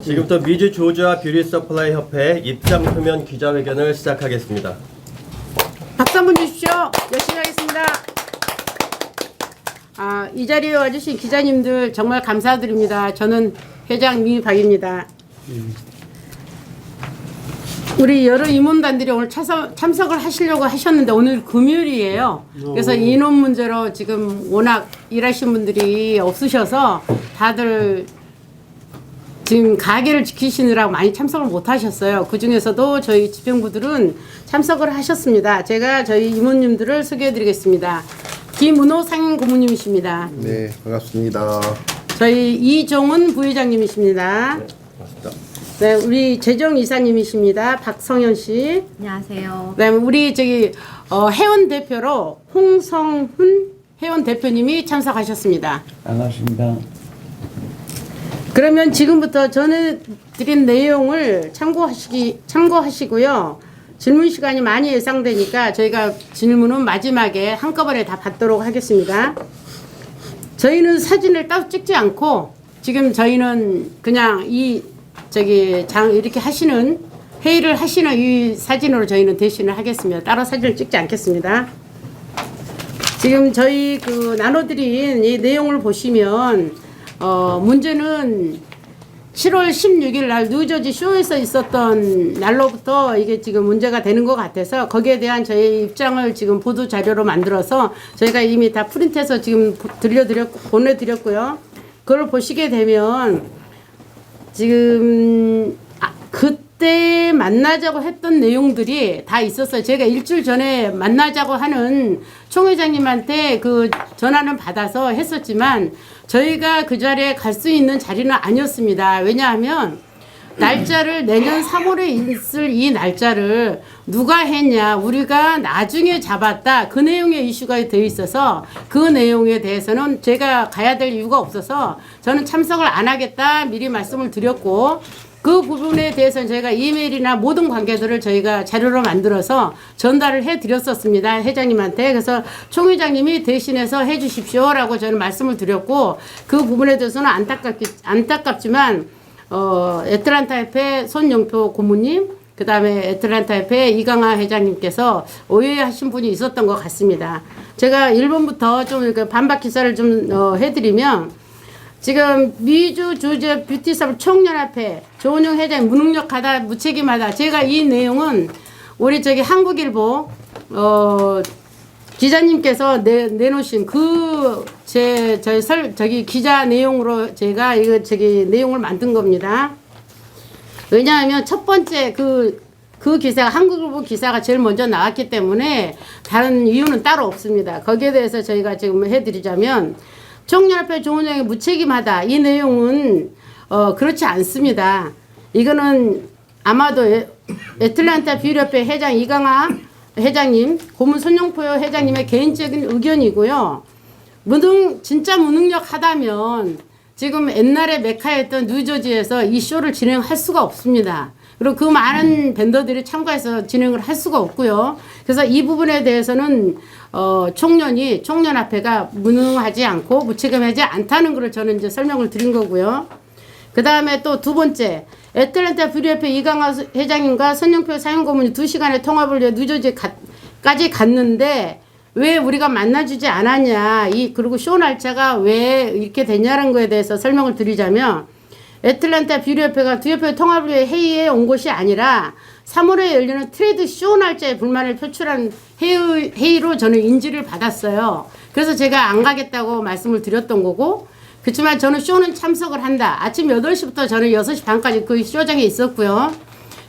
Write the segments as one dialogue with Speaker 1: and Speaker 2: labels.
Speaker 1: 지금부터 미주 조주아 뷰티 서플라이 협회 입장 표면 기자회견을 시작하겠습니다.
Speaker 2: 박수 한번 주십시오. 열심히 하겠습니다. 이 자리에 와주신 기자님들 정말 감사드립니다. 저는 회장 민박입니다. 우리 여러 임원단들이 오늘 참석을 하시려고 하셨는데 오늘 금요일이에요. 그래서 인원 문제로 지금 워낙 일하신 분들이 없으셔서 다들 지금 가게를 지키시느라고 많이 참석을 못 하셨어요. 그 중에서도 저희 집행부들은 참석을 하셨습니다. 제가 저희 임원님들을 소개해 드리겠습니다. 김은호 상임고문님이십니다.
Speaker 3: 네, 반갑습니다.
Speaker 2: 저희 이종은 부회장님이십니다.
Speaker 1: 네, 고맙습니다.
Speaker 2: 네, 우리 재정 이사님이십니다. 박성현 씨.
Speaker 4: 안녕하세요.
Speaker 2: 그다음에 우리 회원 대표로 홍성훈 회원 대표님이 참석하셨습니다.
Speaker 5: 반갑습니다.
Speaker 2: 그러면 지금부터 전해드린 내용을 참고하시고요. 질문 시간이 많이 예상되니까 저희가 질문은 마지막에 한꺼번에 다 받도록 하겠습니다. 저희는 사진을 따로 찍지 않고 지금 저희는 그냥 이렇게 하시는 회의를 하시는 이 사진으로 저희는 대신을 하겠습니다. 따로 사진을 찍지 않겠습니다. 지금 저희 나눠드린 이 내용을 보시면 문제는 7월 16일 날 뉴저지 쇼에서 있었던 날로부터 이게 지금 문제가 되는 것 같아서 거기에 대한 저희 입장을 지금 보도 자료로 만들어서 저희가 이미 다 프린트해서 지금 보내드렸고요. 그걸 보시게 되면 지금 그때 만나자고 했던 내용들이 다 있었어요. 제가 일주일 전에 만나자고 하는 총회장님한테 그 전화는 받아서 했었지만 저희가 그 자리에 갈 수 있는 자리는 아니었습니다. 왜냐하면 날짜를 내년 3월에 있을 이 날짜를 누가 했냐, 우리가 나중에 잡았다, 그 내용의 이슈가 되어 있어서 그 내용에 대해서는 제가 가야 될 이유가 없어서 저는 참석을 안 하겠다 미리 말씀을 드렸고, 그 부분에 대해서는 저희가 이메일이나 모든 관계들을 저희가 자료로 만들어서 전달을 해드렸었습니다. 회장님한테. 그래서 총회장님이 대신해서 해주십시오라고 저는 말씀을 드렸고, 그 부분에 대해서는 안타깝지만 애틀란타 협회 손영표 고문님, 그 다음에 애틀란타 협회 이강하 회장님께서 오해하신 분이 있었던 것 같습니다. 제가 1번부터 좀 반박 기사를 좀 해드리면, 지금 미주 조지아 뷰티샵 총연합회 조은영 회장 무능력하다, 무책임하다. 제가 이 내용은 우리 한국일보 기자님께서 내놓으신 기자 내용으로 제가 내용을 만든 겁니다. 왜냐하면 첫 번째 그 기사가 한국일보 기사가 제일 먼저 나왔기 때문에 다른 이유는 따로 없습니다. 거기에 대해서 저희가 지금 해드리자면, 총연합회 조은영이 무책임하다, 이 내용은 그렇지 않습니다. 이거는 아마도 애틀란타 뷰티협회 회장 이강하 회장님, 고문 손영표 회장님의 개인적인 의견이고요. 진짜 무능력하다면 지금 옛날에 메카였던 뉴저지에서 이 쇼를 진행할 수가 없습니다. 그리고 그 많은 밴더들이 참가해서 진행을 할 수가 없고요. 그래서 이 부분에 대해서는 총연합회가 무능하지 않고 무책임하지 않다는 걸 저는 이제 설명을 드린 거고요. 그 다음에 또 두 번째, 애틀란타 뷰티협회 이강하 회장님과 손영표 사용고문이 2시간의 통화를 위해 뉴저지까지 갔는데 왜 우리가 만나주지 않았냐, 그리고 쇼 날짜가 왜 이렇게 됐냐는 거에 대해서 설명을 드리자면, 애틀란타 뷰티협회가 두 협회 통합을 위해 회의에 온 것이 아니라 3월에 열리는 트레이드 쇼 날짜에 불만을 표출한 회의로 저는 인지를 받았어요. 그래서 제가 안 가겠다고 말씀을 드렸던 거고, 그렇지만 저는 쇼는 참석을 한다. 아침 8시부터 저는 6시 반까지 그 쇼장에 있었고요.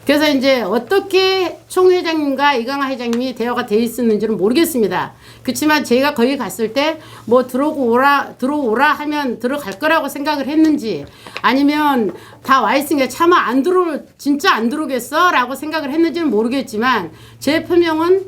Speaker 2: 그래서 이제 어떻게 총회장님과 이강하 회장님이 대화가 돼 있었는지는 모르겠습니다. 그렇지만 제가 거기 갔을 때 들어오라 하면 들어갈 거라고 생각을 했는지, 아니면 다 와 있으니까 차마 진짜 안 들어오겠어? 라고 생각을 했는지는 모르겠지만, 제 표명은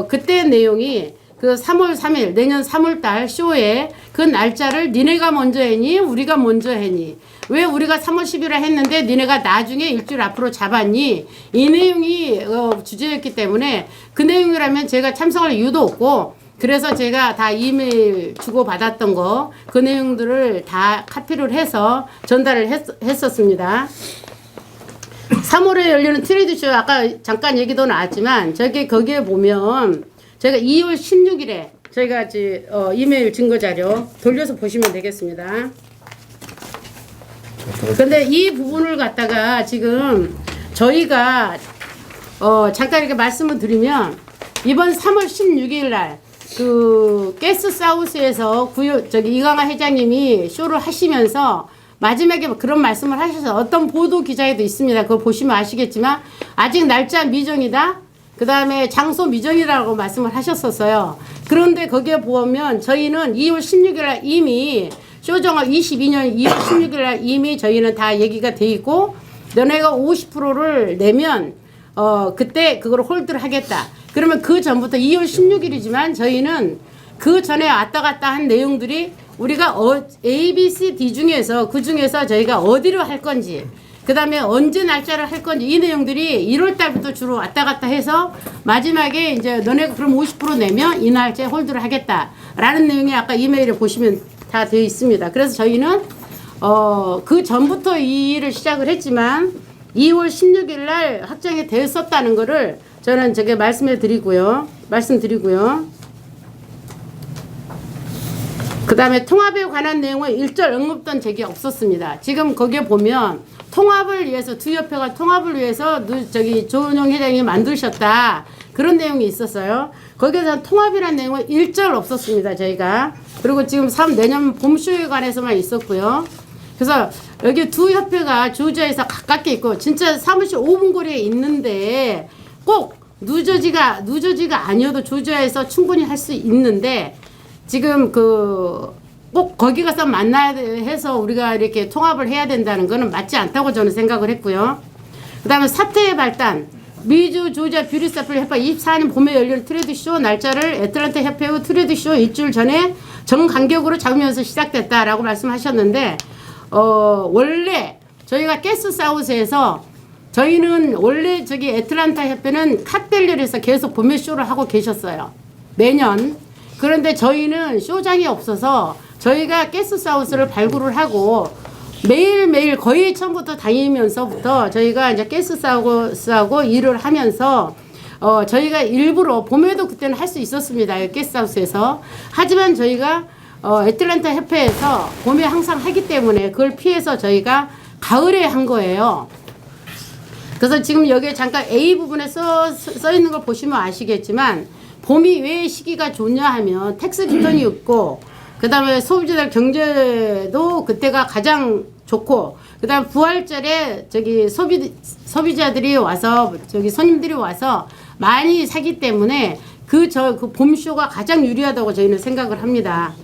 Speaker 2: 그때 내용이 그 3월 3일 내년 3월달 쇼에 그 날짜를 니네가 먼저 했니? 우리가 먼저 했니? 왜 우리가 3월 10일에 했는데 니네가 나중에 일주일 앞으로 잡았니? 이 내용이 주제였기 때문에 그 내용이라면 제가 참석할 이유도 없고, 그래서 제가 다 이메일 주고 받았던 거 그 내용들을 다 카피를 해서 전달을 했었습니다. 3월에 열리는 트레이드쇼 아까 잠깐 얘기도 나왔지만 거기에 보면 제가 2월 16일에 저희가 이메일 증거 자료 돌려서 보시면 되겠습니다. 근데 이 부분을 갖다가 지금 저희가 잠깐 이렇게 말씀을 드리면 이번 3월 16일 날 그 게스트 사우스에서 이강하 회장님이 쇼를 하시면서 마지막에 그런 말씀을 하셔서 어떤 보도 기자에도 있습니다. 그거 보시면 아시겠지만 아직 날짜 미정이다. 그 다음에 장소 미정이라고 말씀을 하셨었어요. 그런데 거기에 보면 저희는 2월 16일 날 이미 쇼정업 22년 2월 16일 날 이미 저희는 다 얘기가 돼 있고 너네가 50%를 내면 그때 그걸 홀드를 하겠다. 그러면 그 전부터 2월 16일이지만 저희는 그 전에 왔다 갔다 한 내용들이 우리가 A, B, C, D 중에서 그 중에서 저희가 어디로 할 건지 그 다음에 언제 날짜를 할 건지 이 내용들이 1월 달부터 주로 왔다 갔다 해서 마지막에 이제 너네가 그럼 50% 내면 이 날짜에 홀드를 하겠다라는 내용이 아까 이메일에 보시면 다 되어 있습니다. 그래서 저희는 그 전부터 이 일을 시작을 했지만 2월 16일 날 확정이 되었었다는 거를 저는 저게 말씀드리고요. 그 다음에 통합에 관한 내용은 일절 언급된 적이 없었습니다. 지금 거기에 보면 통합을 위해서 두 협회가 통합을 위해서 조은영 회장이 만드셨다 그런 내용이 있었어요. 거기에서 통합이라는 내용은 일절 없었습니다. 저희가 그리고 지금 내년 봄쇼에 관해서만 있었고요. 그래서 여기 두 협회가 조지아에서 가깝게 있고 진짜 사무실 5분 거리에 있는데 꼭 뉴저지가 아니어도 조지아에서 충분히 할 수 있는데 지금 꼭 거기 가서 만나야 해서 우리가 이렇게 통합을 해야 된다는 거는 맞지 않다고 저는 생각을 했고요. 그 다음에 사태의 발단 미주 조지아 뷰리서플 협회 24년 봄에 열리는 트레이드쇼 날짜를 애틀랜타 협회의 트레이드쇼 일주일 전에 정간격으로 잡으면서 시작됐다라고 말씀하셨는데 원래 저희가 게스트 사우스에서 저희는 원래 애틀랜타 협회는 칵텔리에서 계속 봄에 쇼를 하고 계셨어요. 매년. 그런데 저희는 쇼장이 없어서 저희가 게스트 사우스를 발굴을 하고 매일매일 거의 처음부터 다니면서부터 저희가 이제 게스트 사우스하고 일을 하면서 저희가 일부러 봄에도 그때는 할 수 있었습니다. 게스트 사우스에서. 하지만 저희가 애틀랜타 협회에서 봄에 항상 하기 때문에 그걸 피해서 저희가 가을에 한 거예요. 그래서 지금 여기에 잠깐 A 부분에 써 있는 걸 보시면 아시겠지만 봄이 왜 시기가 좋냐 하면 텍스 리턴이 있고 그 다음에 소비자들 경제도 그때가 가장 좋고 그 다음 부활절에 소비자들이 와서 손님들이 와서 많이 사기 때문에 그 봄쇼가 가장 유리하다고 저희는 생각을 합니다.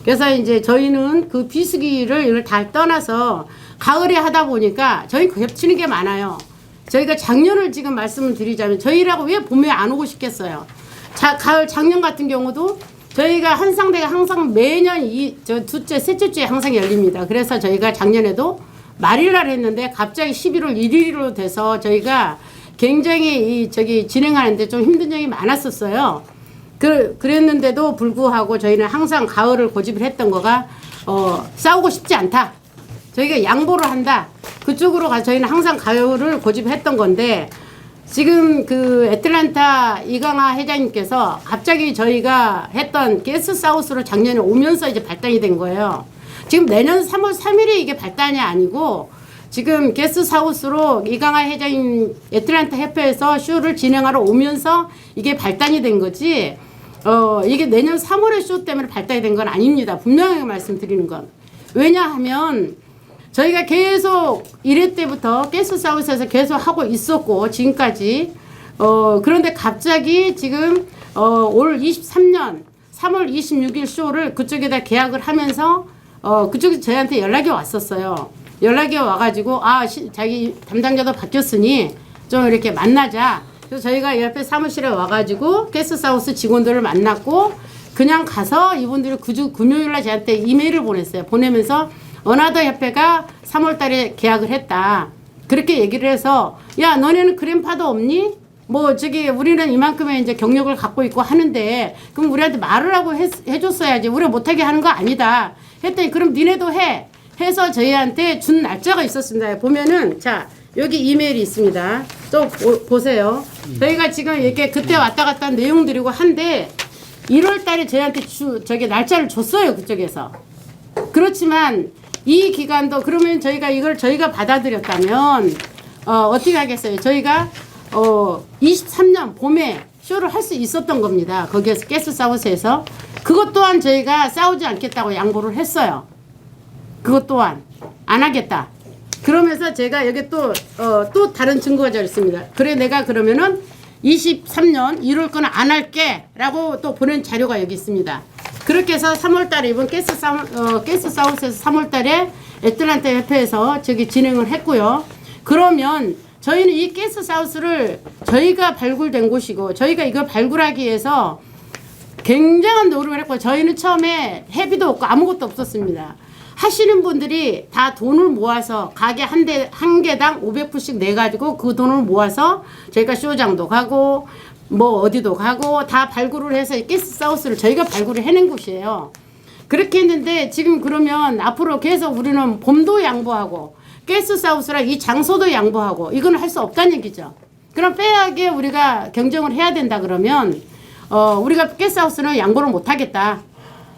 Speaker 2: 그래서 이제 저희는 그 비수기를 이걸 다 떠나서 가을에 하다 보니까 저희 겹치는 게 많아요. 저희가 작년을 지금 말씀을 드리자면 저희라고 왜 봄에 안 오고 싶겠어요. 작년 같은 경우도 저희가 한상대가 항상 매년 둘째, 셋째 주에 항상 열립니다. 그래서 저희가 작년에도 말일날 했는데 갑자기 11월 1일로 돼서 저희가 굉장히 진행하는데 좀 힘든 점이 많았었어요. 그랬는데도 불구하고 저희는 항상 가을을 고집을 했던 거가 싸우고 싶지 않다. 저희가 양보를 한다. 그쪽으로 저희는 항상 가을을 고집했던 건데 지금 애틀랜타 이강하 회장님께서 갑자기 저희가 했던 게스트 사우스로 작년에 오면서 이제 발단이 된 거예요. 지금 내년 3월 3일에 이게 발단이 아니고 지금 게스트 사우스로 이강하 회장님 애틀랜타 협회에서 쇼를 진행하러 오면서 이게 발단이 된 거지 이게 내년 3월에 쇼 때문에 발단이 된 건 아닙니다. 분명하게 말씀드리는 건. 왜냐하면 저희가 계속 1회 때부터 게스트 사우스에서 계속 하고 있었고 지금까지 그런데 갑자기 지금 올 23년 3월 26일 쇼를 그쪽에다 계약을 하면서 그쪽에서 저희한테 연락이 왔었어요. 연락이 와가지고 자기 담당자도 바뀌었으니 좀 이렇게 만나자. 그래서 저희가 옆에 사무실에 와가지고 게스트 사우스 직원들을 만났고 그냥 가서 이분들이 금요일날 저한테 이메일을 보냈어요. 보내면서 어나더 협회가 3월 달에 계약을 했다. 그렇게 얘기를 해서 야 너네는 그랜파더 없니? 뭐 저기 우리는 이만큼의 이제 경력을 갖고 있고 하는데 그럼 우리한테 말을 하고 해줬어야지. 우리가 못하게 하는 거 아니다. 했더니 그럼 니네도 해. 해서 저희한테 준 날짜가 있었습니다. 보면은 자 여기 이메일이 있습니다. 또 보세요. 저희가 지금 이렇게 그때 왔다 갔다 한 내용들이고 한데 1월 달에 저희한테 저기 날짜를 줬어요. 그쪽에서. 그렇지만 이 기간도 그러면 저희가 받아들였다면 어떻게 하겠어요? 저희가 23년 봄에 쇼를 할 수 있었던 겁니다. 거기에서 게스트하우스에서 그것 또한 저희가 싸우지 않겠다고 양보를 했어요. 그것 또한 안 하겠다. 그러면서 제가 여기 또 다른 증거가 저 있습니다. 그래 내가 그러면은 23년 1월 거는 안 할게 라고 또 보낸 자료가 여기 있습니다. 그렇게 해서 3월달에 이번 게스트하우스에서 3월달에 애틀랜타 협회에서 저기 진행을 했고요. 그러면 저희는 이 게스트하우스를 저희가 발굴된 곳이고 저희가 이걸 발굴하기 위해서 굉장한 노력을 했고 저희는 처음에 회비도 없고 아무것도 없었습니다. 하시는 분들이 다 돈을 모아서 가게 한 개당 500불씩 내가지고 그 돈을 모아서 저희가 쇼장도 가고 뭐 어디도 가고 다 발굴을 해서 게스트하우스를 저희가 발굴을 해낸 곳이에요. 그렇게 했는데 지금 그러면 앞으로 계속 우리는 봄도 양보하고 게스트하우스랑 이 장소도 양보하고 이건 할 수 없다는 얘기죠. 그럼 빼야게 우리가 경쟁을 해야 된다 그러면 우리가 게스트하우스는 양보를 못 하겠다.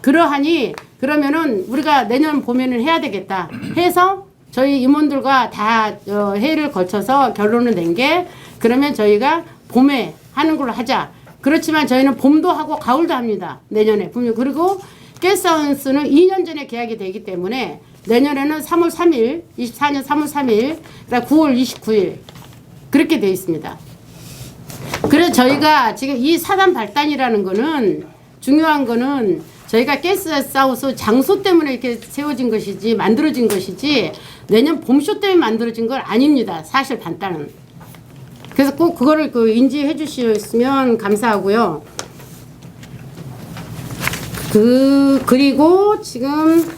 Speaker 2: 그러하니 그러면은 우리가 내년 봄에는 해야 되겠다 해서 저희 임원들과 다 회의를 거쳐서 결론을 낸 게 그러면 저희가 봄에 하는 걸로 하자. 그렇지만 저희는 봄도 하고 가을도 합니다. 내년에. 그리고 게스트하우스는 2년 전에 계약이 되기 때문에 내년에는 3월 3일, 24년 3월 3일, 그다음 9월 29일 그렇게 되어 있습니다. 그래서 저희가 지금 이 사단 발단이라는 거는 중요한 거는 저희가 게스트하우스 장소 때문에 이렇게 세워진 것이지 만들어진 것이지 내년 봄쇼 때문에 만들어진 건 아닙니다. 사실 발단은. 그래서 꼭 그거를 인지해 주셨으면 감사하고요. 그리고 지금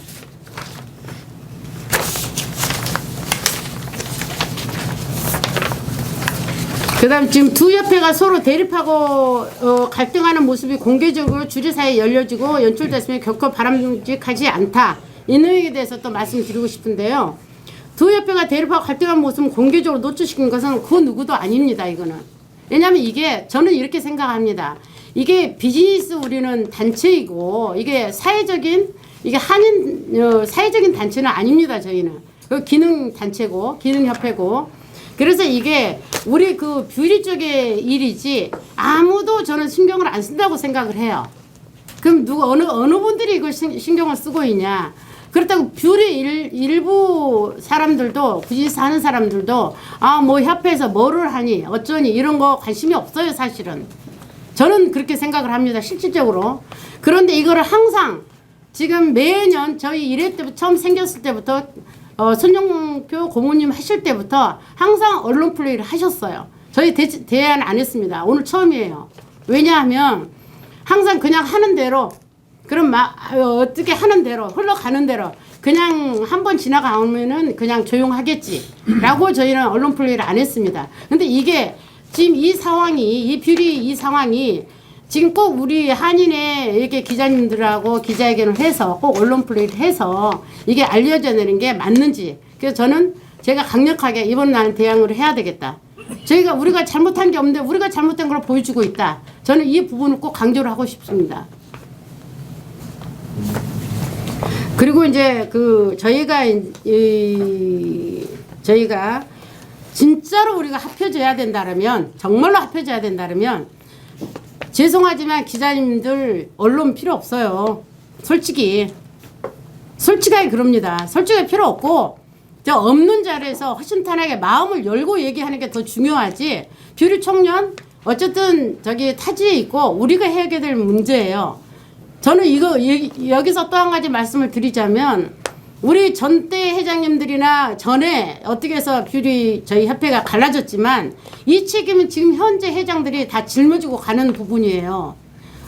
Speaker 2: 그다음 지금 두 협회가 서로 대립하고 갈등하는 모습이 공개적으로 주류사회에 열려지고 연출됐으면 결코 바람직하지 않다. 이 내용에 대해서 또 말씀드리고 싶은데요. 두 협회가 대립하고 갈등하는 모습을 공개적으로 노출시킨 것은 그 누구도 아닙니다. 이거는. 왜냐하면 이게 저는 이렇게 생각합니다. 이게 비즈니스 우리는 단체이고 이게 사회적인 이게 사회적인 단체는 아닙니다. 저희는 기능 단체고 기능 협회고. 그래서 이게 우리 그 뷰리 쪽의 일이지 아무도 저는 신경을 안 쓴다고 생각을 해요. 그럼 어느 분들이 이걸 신경을 쓰고 있냐? 그렇다고 뷰리 일부 사람들도 비즈니스 하는 사람들도 뭐 협회에서 뭐를 하니 어쩌니 이런 거 관심이 없어요. 사실은 저는 그렇게 생각을 합니다. 실질적으로. 그런데 이거를 항상 지금 매년 저희 1회 때부터 처음 생겼을 때부터 손영표 고모님 하실 때부터 항상 언론 플레이를 하셨어요. 저희 대안 안 했습니다. 오늘 처음이에요. 왜냐하면 항상 그냥 하는 대로 그럼 어떻게 하는 대로 흘러가는 대로 그냥 한번 지나가면은 그냥 조용하겠지 라고 저희는 언론 플레이를 안 했습니다. 근데 이게 지금 이 상황이 이 뷰리 이 상황이 지금 꼭 우리 한인의 이렇게 기자님들하고 기자회견을 해서 꼭 언론 플레이를 해서 이게 알려져야 되는 게 맞는지. 그래서 저는 제가 강력하게 이번 날 대응을 해야 되겠다. 우리가 잘못한 게 없는데 우리가 잘못된 걸 보여주고 있다. 저는 이 부분을 꼭 강조를 하고 싶습니다. 그리고 이제 저희가 진짜로 우리가 합해져야 된다면 정말로 합해져야 된다면 죄송하지만 기자님들 언론 필요 없어요. 솔직하게 그럽니다. 솔직하게 필요 없고 없는 자리에서 허심탄회하게 마음을 열고 얘기하는 게 더 중요하지. 뷰리 청년 어쨌든 타지에 있고 우리가 해결해야 될 문제예요. 저는 여기서 또 한 가지 말씀을 드리자면 우리 전대 회장님들이나 전에 어떻게 해서 뷰리 저희 협회가 갈라졌지만 이 책임은 지금 현재 회장들이 다 짊어지고 가는 부분이에요.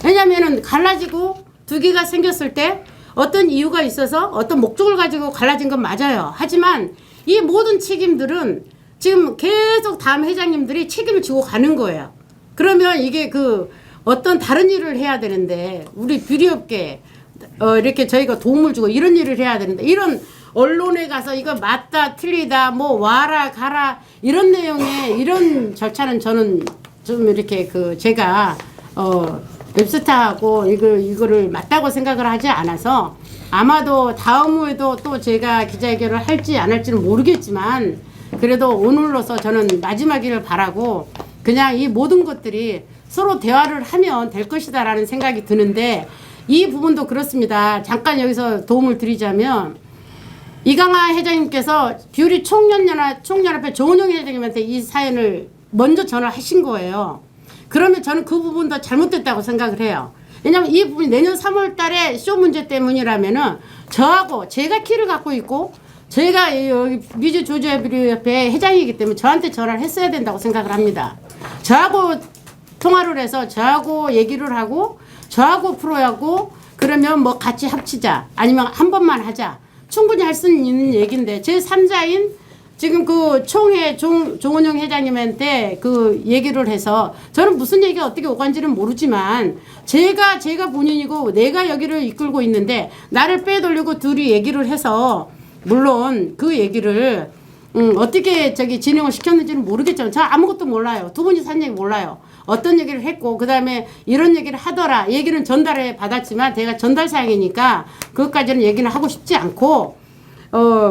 Speaker 2: 왜냐면은 갈라지고 두 개가 생겼을 때 어떤 이유가 있어서 어떤 목적을 가지고 갈라진 건 맞아요. 하지만 이 모든 책임들은 지금 계속 다음 회장님들이 책임을 지고 가는 거예요. 그러면 이게 그 어떤 다른 일을 해야 되는데 우리 뷰리업계 이렇게 저희가 도움을 주고 이런 일을 해야 되는데 이런 언론에 가서 이거 맞다 틀리다 뭐 와라 가라 이런 내용의 이런 절차는 저는 좀 이렇게 그 제가 웹스타하고 이거를 맞다고 생각을 하지 않아서 아마도 다음 후에도 또 제가 기자회견을 할지 안 할지는 모르겠지만 그래도 오늘로서 저는 마지막이를 바라고 그냥 이 모든 것들이 서로 대화를 하면 될 것이다라는 생각이 드는데 이 부분도 그렇습니다. 잠깐 여기서 도움을 드리자면 이강하 회장님께서 뷰리 총연합회 조은영 회장님한테 이 사연을 먼저 전화하신 거예요. 그러면 저는 그 부분도 잘못됐다고 생각을 해요. 왜냐면 이 부분이 내년 3월 달에 쇼 문제 때문이라면은 저하고 제가 키를 갖고 있고 제가 여기 뮤즈 조조협회 회장이기 때문에 저한테 전화를 했어야 된다고 생각을 합니다. 저하고 통화를 해서 저하고 얘기를 하고 저하고 프로하고 그러면 뭐 같이 합치자 아니면 한 번만 하자 충분히 할 수 있는 얘기인데 제 3자인 지금 그 총회 조은영 회장님한테 그 얘기를 해서 저는 무슨 얘기가 어떻게 오간지는 모르지만 제가 본인이고 내가 여기를 이끌고 있는데 나를 빼돌리고 둘이 얘기를 해서 물론 그 얘기를 어떻게 진행을 시켰는지는 모르겠지만 저 아무것도 몰라요. 두 분이 산 얘기 몰라요. 어떤 얘기를 했고 그다음에 이런 얘기를 하더라. 얘기는 전달해 받았지만 제가 전달 사항이니까 그것까지는 얘기는 하고 싶지 않고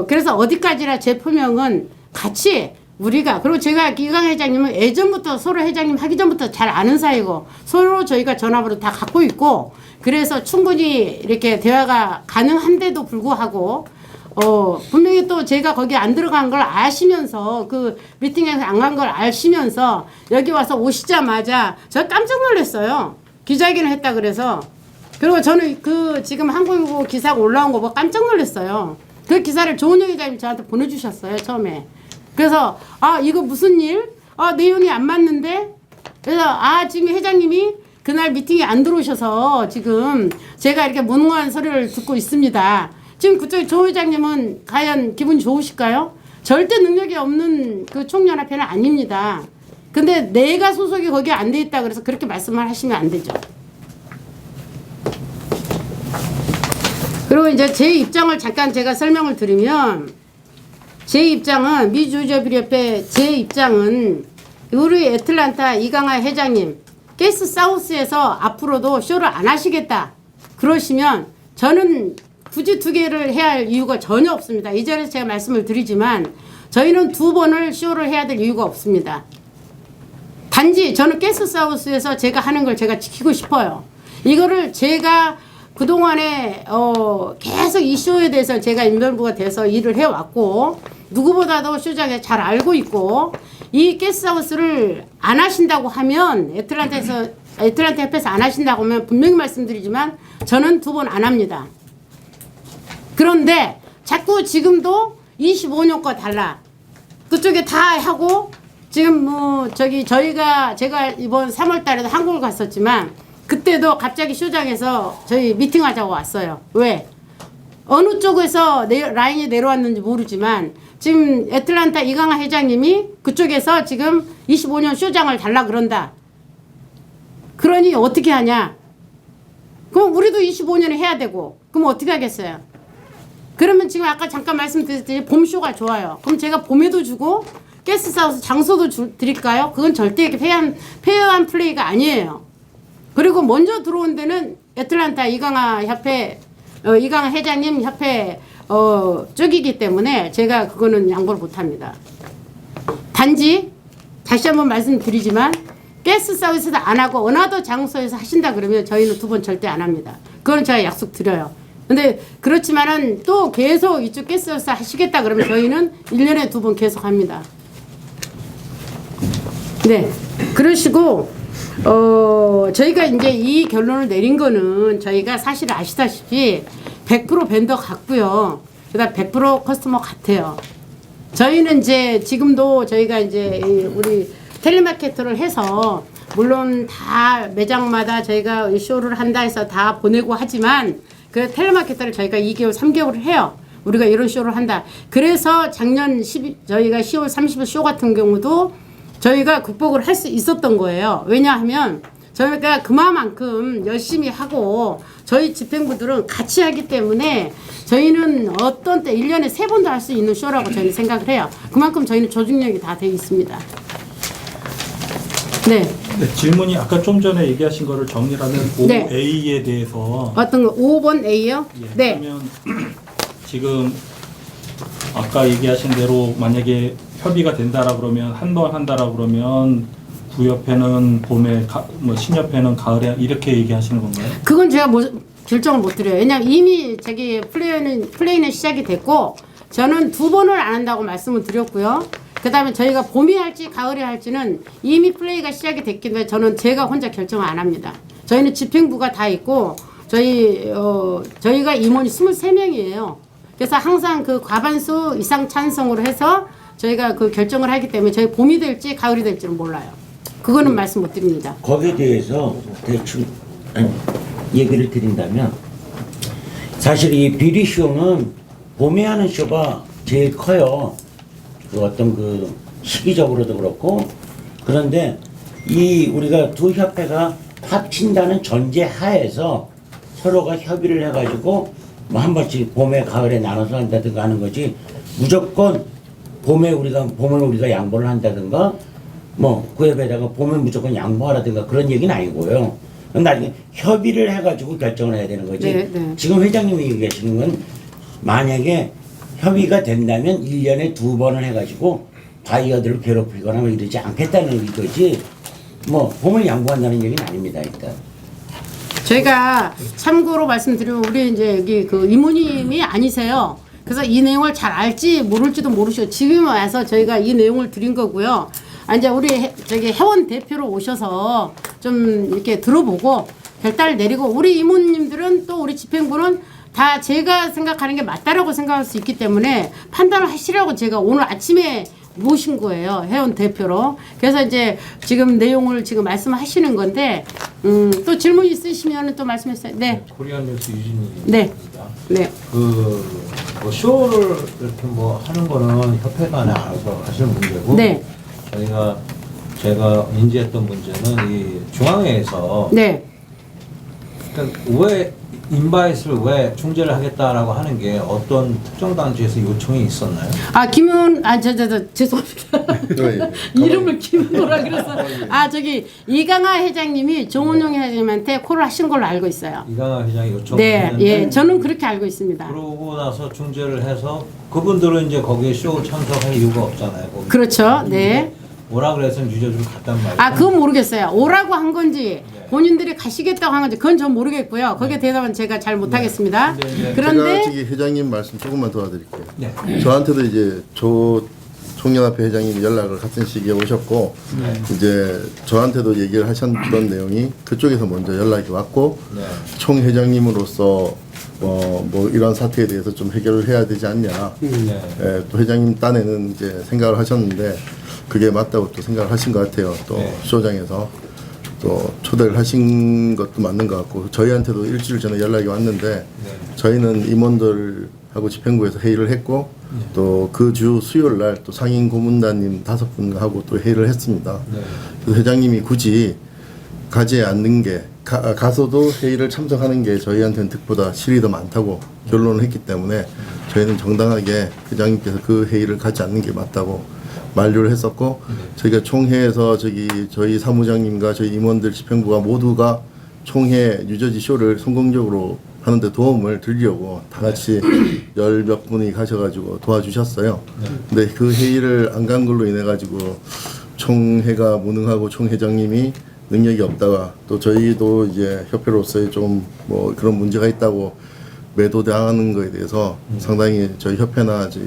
Speaker 2: 그래서 어디까지나 제 표명은 같이 우리가 그리고 제가 이강하 회장님은 예전부터 서로 회장님 하기 전부터 잘 아는 사이고 서로 저희가 전화번호 다 갖고 있고 그래서 충분히 이렇게 대화가 가능한데도 불구하고 분명히 또 제가 거기 안 들어간 걸 아시면서 그 미팅에서 안 간 걸 아시면서 여기 와서 오시자마자 저 깜짝 놀랐어요. 기자회견을 했다 그래서 그리고 저는 그 지금 한국일보 기사가 올라온 거 보고 깜짝 놀랐어요. 그 기사를 조은영 기자님이 저한테 보내주셨어요 처음에. 그래서 이거 무슨 일? 내용이 안 맞는데? 그래서 지금 회장님이 그날 미팅에 안 들어오셔서 지금 제가 이렇게 무능한 소리를 듣고 있습니다. 지금 그쪽 조 회장님은 과연 기분 좋으실까요? 절대 능력이 없는 그 총연합회는 아닙니다. 근데 내가 소속이 거기에 안 돼 있다 그래서 그렇게 말씀을 하시면 안 되죠. 그리고 이제 제 입장을 잠깐 제가 설명을 드리면 제 입장은 미주저비협회 제 입장은 우리 애틀란타 이강하 회장님 게스트 사우스에서 앞으로도 쇼를 안 하시겠다 그러시면 저는 굳이 두 개를 해야 할 이유가 전혀 없습니다. 이 자리에서 제가 말씀을 드리지만 저희는 두 번을 쇼를 해야 될 이유가 없습니다. 단지 저는 게스트 사우스에서 제가 하는 걸 제가 지키고 싶어요. 이거를 제가 그동안에 계속 이 쇼에 대해서 제가 인별부가 돼서 일을 해왔고 누구보다도 쇼장에 잘 알고 있고 이 게스트하우스를 안 하신다고 하면 애틀란타 협회에서 안 하신다고 하면 분명히 말씀드리지만 저는 두 번 안 합니다. 그런데 자꾸 지금도 25년 거 달라 그쪽에 다 하고 지금 제가 이번 3월 달에도 한국을 갔었지만 그때도 갑자기 쇼장에서 저희 미팅하자고 왔어요. 왜? 어느 쪽에서 라인이 내려왔는지 모르지만 지금 애틀란타 이강하 회장님이 그쪽에서 지금 25년 쇼장을 달라 그런다. 그러니 어떻게 하냐? 그럼 우리도 25년을 해야 되고 그럼 어떻게 하겠어요? 그러면 지금 아까 잠깐 말씀드렸듯이 봄쇼가 좋아요. 그럼 제가 봄에도 주고 게스트하우스 장소도 드릴까요? 그건 절대 페어한 플레이가 아니에요. 그리고 먼저 들어온 데는 애틀란타 이강하 협회 이강하 회장님 협회 쪽이기 때문에 제가 그거는 양보를 못합니다. 단지 다시 한번 말씀드리지만 게스트하우스에서 안 하고 어나더 장소에서 하신다 그러면 저희는 두 번 절대 안 합니다. 그건 제가 약속 드려요. 근데 그렇지만은 또 계속 이쪽 게스트하우스 하시겠다 그러면 저희는 1년에 두 번 계속 합니다. 네. 그러시고 저희가 이제 이 결론을 내린 거는 저희가 사실 아시다시피 100% 벤더 같고요. 그다음 100% 커스터머 같아요. 저희는 이제 지금도 저희가 이제 우리 텔레마케터를 해서 물론 다 매장마다 저희가 쇼를 한다 해서 다 보내고 하지만 그 텔레마케터를 저희가 2개월, 3개월을 해요. 우리가 이런 쇼를 한다. 그래서 작년 저희가 10월 30일 쇼 같은 경우도 저희가 극복을 할 수 있었던 거예요. 왜냐하면 저희가 그만큼 열심히 하고 저희 집행부들은 같이 하기 때문에 저희는 어떤 때 1년에 3번도 할 수 있는 쇼라고 저희는 생각을 해요. 그만큼 저희는 조직력이 다 되어 있습니다. 네.
Speaker 3: 네, 질문이 아까 좀 전에 얘기하신 거를 정리하면
Speaker 2: 네.
Speaker 3: 5A에 대해서
Speaker 2: 어떤 거 5번 A요?
Speaker 3: 예,
Speaker 2: 네.
Speaker 3: 그러면 지금 아까 얘기하신 대로 만약에 협의가 된다라 그러면 한 번 한다라 그러면 구협회는 봄에 뭐 신협회는 가을에 이렇게 얘기하시는 건가요?
Speaker 2: 그건 제가 결정을 못 드려요. 왜냐면 이미 저기 플레이는 시작이 됐고 저는 2번을 안 한다고 말씀을 드렸고요. 그 다음에 저희가 봄이 할지 가을에 할지는 이미 플레이가 시작이 됐기 때문에 저는 제가 혼자 결정을 안 합니다. 저희는 집행부가 다 있고 저희가 임원이 23명이에요. 그래서 항상 그 과반수 이상 찬성으로 해서 저희가 그 결정을 하기 때문에 저희 봄이 될지 가을이 될지는 몰라요. 그거는 말씀 못 드립니다.
Speaker 4: 거기에 대해서 대충 얘기를 드린다면 사실 이 비리 쇼는 봄에 하는 쇼가 제일 커요. 그 어떤 그 시기적으로도 그렇고 그런데 이 우리가 두 협회가 합친다는 전제 하에서 서로가 협의를 해가지고 뭐 한 번씩 봄에 가을에 나눠서 한다든가 하는 거지 무조건 봄을 우리가 양보를 한다든가 뭐 구협에다가 봄에 무조건 양보하라든가 그런 얘기는 아니고요. 나중에 협의를 해가지고 결정을 해야 되는 거지.
Speaker 2: 네, 네.
Speaker 4: 지금 회장님이 얘기하시는 건 만약에 협의가 된다면 1년에 2번을 해가지고 바이어들을 괴롭히거나 뭐 이러지 않겠다는 거지 뭐 봄을 양보한다는 얘기는 아닙니다. 일단
Speaker 2: 저희가 참고로 말씀드리면 우리 이제 여기 그 이모님이 아니세요. 그래서 이 내용을 잘 알지 모를지도 모르시고 지금 와서 저희가 이 내용을 드린 거고요. 이제 우리 저기 회원 대표로 오셔서 좀 이렇게 들어보고 결단을 내리고 우리 이모님들은 또 우리 집행부는 다 제가 생각하는 게 맞다라고 생각할 수 있기 때문에 판단을 하시라고 제가 오늘 아침에 모신 거예요. 회원 대표로. 그래서 이제 지금 내용을 지금 말씀하시는 건데 또 질문 있으시면 또 말씀해주세요. 네.
Speaker 5: 코리안 뉴스 유진입니다.
Speaker 2: 네. 네.
Speaker 5: 뭐 쇼를 이렇게 뭐 하는 거는 협회 간에 알아서 하시는 문제고
Speaker 2: 네.
Speaker 5: 제가 인지했던 문제는 이 중앙회에서
Speaker 2: 네.
Speaker 5: 그러니까 왜 인바이스를 왜 중재를 하겠다라고 하는 게 어떤 특정 단체에서 요청이 있었나요?
Speaker 2: 죄송합니다. 이름을 김은호라 그래서 저기 이강하 회장님이 정은용 회장님한테 콜을 하신 걸로 알고 있어요.
Speaker 5: 이강하 회장이 요청을
Speaker 2: 네,
Speaker 5: 했는데
Speaker 2: 예, 저는 그렇게 알고 있습니다.
Speaker 5: 그러고 나서 중재를 해서 그분들은 이제 거기에 쇼 참석할 이유가 없잖아요. 거기.
Speaker 2: 그렇죠. 네.
Speaker 5: 오라 그래서 유저주를 갔단 말이에요.
Speaker 2: 그건 모르겠어요. 오라고 한 건지 본인들이 가시겠다고 한 건지 그건 전 모르겠고요. 거기에 대해서는 제가 잘 못하겠습니다. 그런데
Speaker 6: 제가 저기 회장님 말씀 조금만 도와드릴게요.
Speaker 5: 네.
Speaker 6: 저한테도 이제 총연합회 회장님 연락을 같은 시기에 오셨고 이제 저한테도 얘기를 하셨던 내용이 그쪽에서 먼저 연락이 왔고
Speaker 5: 네.
Speaker 6: 총 회장님으로서 뭐 이런 사태에 대해서 좀 해결을 해야 되지 않냐.
Speaker 5: 네.
Speaker 6: 예, 또 회장님 딴에는 이제 생각을 하셨는데 그게 맞다고 또 생각을 하신 것 같아요. 또
Speaker 5: 네.
Speaker 6: 쇼장에서 또 초대를 하신 것도 맞는 것 같고 저희한테도 일주일 전에 연락이 왔는데
Speaker 5: 네.
Speaker 6: 저희는 임원들하고 집행부에서 회의를 했고 또 그 주 수요일 날 또 상임 고문단님 5분하고 또 회의를 했습니다.
Speaker 5: 네.
Speaker 6: 그래서 회장님이 굳이 가지 않는 게 가서도 회의를 참석하는 게 저희한테는 득보다 실이 더 많다고 결론을 했기 때문에 저희는 정당하게 회장님께서 그 회의를 가지 않는 게 맞다고 만류를 했었고 저희가 총회에서 저희 사무장님과 저희 임원들 집행부가 모두가 총회 유저지 쇼를 성공적으로 하는데 도움을 드리려고 다 같이 10몇 분이 가셔가지고 도와주셨어요. 근데 그 회의를 안 간 걸로 인해 가지고 총회가 무능하고 총회장님이 능력이 없다가 또 저희도 이제 협회로서의 좀 뭐 그런 문제가 있다고 매도당하는 거에 대해서 상당히 저희 협회나 저희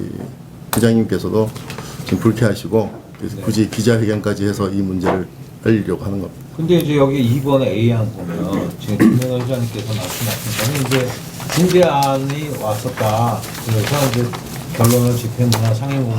Speaker 6: 회장님께서도 좀 불쾌하시고 그래서 굳이 기자회견까지 해서 이 문제를 알리려고 하는 겁니다.
Speaker 5: 근데 이제 여기 2번에 A항 보면 지금 김명현 회장님께서 말씀하신 거는 이제 중재안이 왔었다. 그래서 이제 결론을 집행부나 상임고문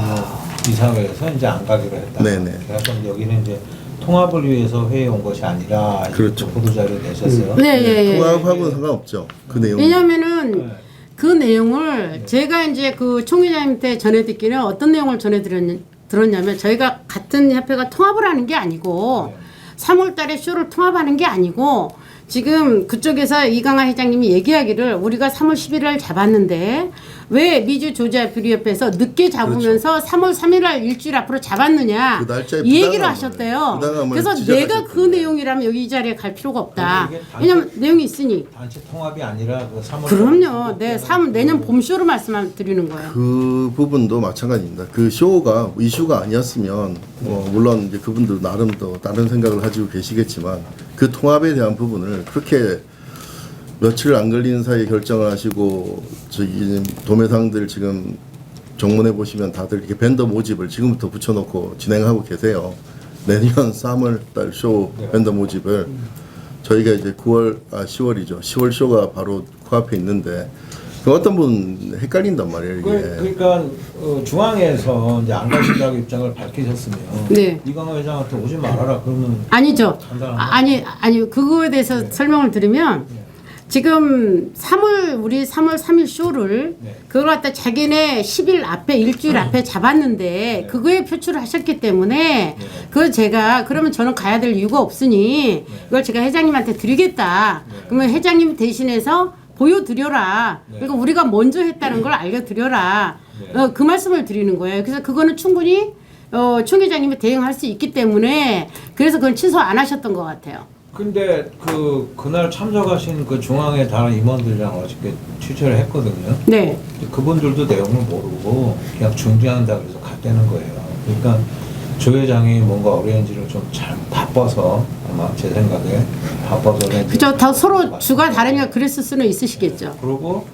Speaker 5: 이사회에서 이제 안 가기로 했다.
Speaker 6: 네네.
Speaker 5: 그래서 여기는 이제 통합을 위해서 회의에 온 것이 아니라
Speaker 6: 그렇죠.
Speaker 5: 보도자료 내셨어요.
Speaker 2: 네.
Speaker 6: 통합하고는 상관없죠. 그 내용.
Speaker 2: 왜냐면은
Speaker 5: 네.
Speaker 2: 그 내용을 제가 이제 그 총회장님한테 전해 듣기는 어떤 내용을 전해 들었냐면 저희가 같은 협회가 통합을 하는 게 아니고 3월 달에 쇼를 통합하는 게 아니고 지금 그쪽에서 이강하 회장님이 얘기하기를 우리가 3월 11일 잡았는데 왜 미주 조지아 뷰리협회에서 늦게 잡으면서 3월 3일 날 일주일 앞으로 잡았느냐
Speaker 6: 그 날짜에
Speaker 2: 이 얘기를
Speaker 6: 부당함을,
Speaker 2: 하셨대요.
Speaker 6: 부당함을
Speaker 2: 그래서
Speaker 6: 지적하셨거든요.
Speaker 2: 내가 그 내용이라면 여기 이 자리에 갈 필요가 없다.
Speaker 5: 이게 단체-
Speaker 2: 왜냐면 내용이 있으니.
Speaker 5: 단체 통합이 아니라 그 3월
Speaker 2: 그럼요. 네, 내년 봄쇼로 말씀드리는 거예요.
Speaker 6: 그 부분도 마찬가지입니다. 그 쇼가 이슈가 아니었으면 물론 이제 그분들 나름 또 다른 생각을 가지고 계시겠지만 그 통합에 대한 부분을 그렇게 며칠 안 걸리는 사이에 결정을 하시고 저기 도매상들 지금 정문에 보시면 다들 이렇게 밴더 모집을 지금부터 붙여놓고 진행하고 계세요. 내년 3월 달 쇼 밴더 모집을 저희가 이제 10월이죠. 10월 쇼가 바로 코앞에 있는데 그 어떤 분 헷갈린단 말이에요. 이게.
Speaker 5: 그러니까 중앙에서 이제 안 가신다고 입장을 밝히셨으면
Speaker 2: 네.
Speaker 5: 이강하 회장한테 오지 말아라 그러면
Speaker 2: 아니죠.
Speaker 5: 간단한
Speaker 2: 아니 그거에 대해서 설명을 드리면 지금 우리 3월 3일 쇼를
Speaker 5: 네.
Speaker 2: 그걸 갖다 자기네 10일 앞에 일주일 앞에 잡았는데 그거에 표출을 하셨기 때문에 그걸 제가 그러면 저는 가야 될 이유가 없으니 이걸 제가 회장님한테 드리겠다. 그러면 회장님 대신해서 보여드려라. 그러니까 우리가 먼저 했다는 걸 알려드려라. 그 말씀을 드리는 거예요. 그래서 그거는 충분히 총 회장님이 대응할 수 있기 때문에 그래서 그건 취소 안 하셨던 것 같아요.
Speaker 5: 근데 그날 참석하신 그 중앙의 다른 임원들이랑 어저께 취재를 했거든요.
Speaker 2: 네.
Speaker 5: 그분들도 내용을 모르고 그냥 중지한다 그래서 갔다는 거예요. 그러니까 조 회장이 뭔가 오리엔지를 좀 잘 바빠서 아마 제 생각에 바빠서
Speaker 2: 그죠. 다 서로 주가 다르니까 그랬을 수는 있으시겠죠.
Speaker 5: 그리고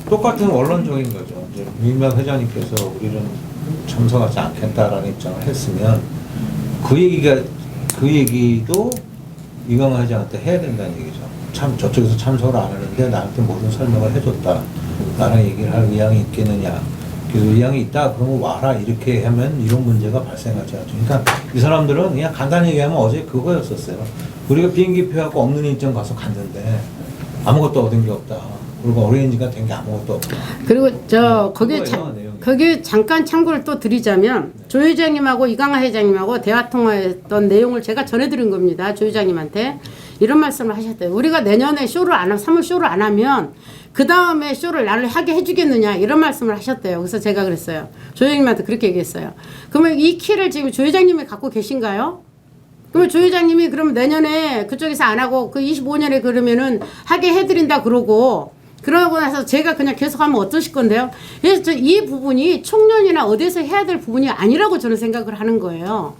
Speaker 5: 똑같은 원론적인 거죠. 이제 민박 회장님께서 우리는 참석하지 않겠다라는 입장을 했으면 그 얘기도 이강하 회장한테 해야 된다는 얘기죠. 참 저쪽에서 참석을 안 하는데 나한테 모든 설명을 해줬다. 나랑 얘기를 할 의향이 있겠느냐. 그 의향이 있다. 그러면 와라. 이렇게 하면 이런 문제가 발생하지 않죠. 그러니까 이 사람들은 그냥 간단히 얘기하면 어제 그거였었어요. 우리가 비행기표하고 없는 일정 가서 갔는데 아무것도 얻은 게 없다. 그리고 오렌지가 된 게 아무것도 없다.
Speaker 2: 그리고 거기에
Speaker 5: 그거예요, 내용이.
Speaker 2: 거기에 잠깐 참고를 또 드리자면 조 회장님하고 이강하 회장님하고 대화 통화했던 내용을 제가 전해드린 겁니다. 조 회장님한테 이런 말씀을 하셨대요. 우리가 내년에 3월 쇼를 안 하면 그 다음에 쇼를 나를 하게 해주겠느냐 이런 말씀을 하셨대요. 그래서 제가 그랬어요. 조 회장님한테 그렇게 얘기했어요. 그러면 이 키를 지금 조 회장님이 갖고 계신가요? 그러면 조 회장님이 그러면 내년에 그쪽에서 안 하고 그 25년에 그러면은 하게 해드린다 그러고 그러고 나서 제가 그냥 계속하면 어떠실 건데요? 그래서 이 부분이 총련이나 어디서 해야 될 부분이 아니라고 저는 생각을 하는 거예요.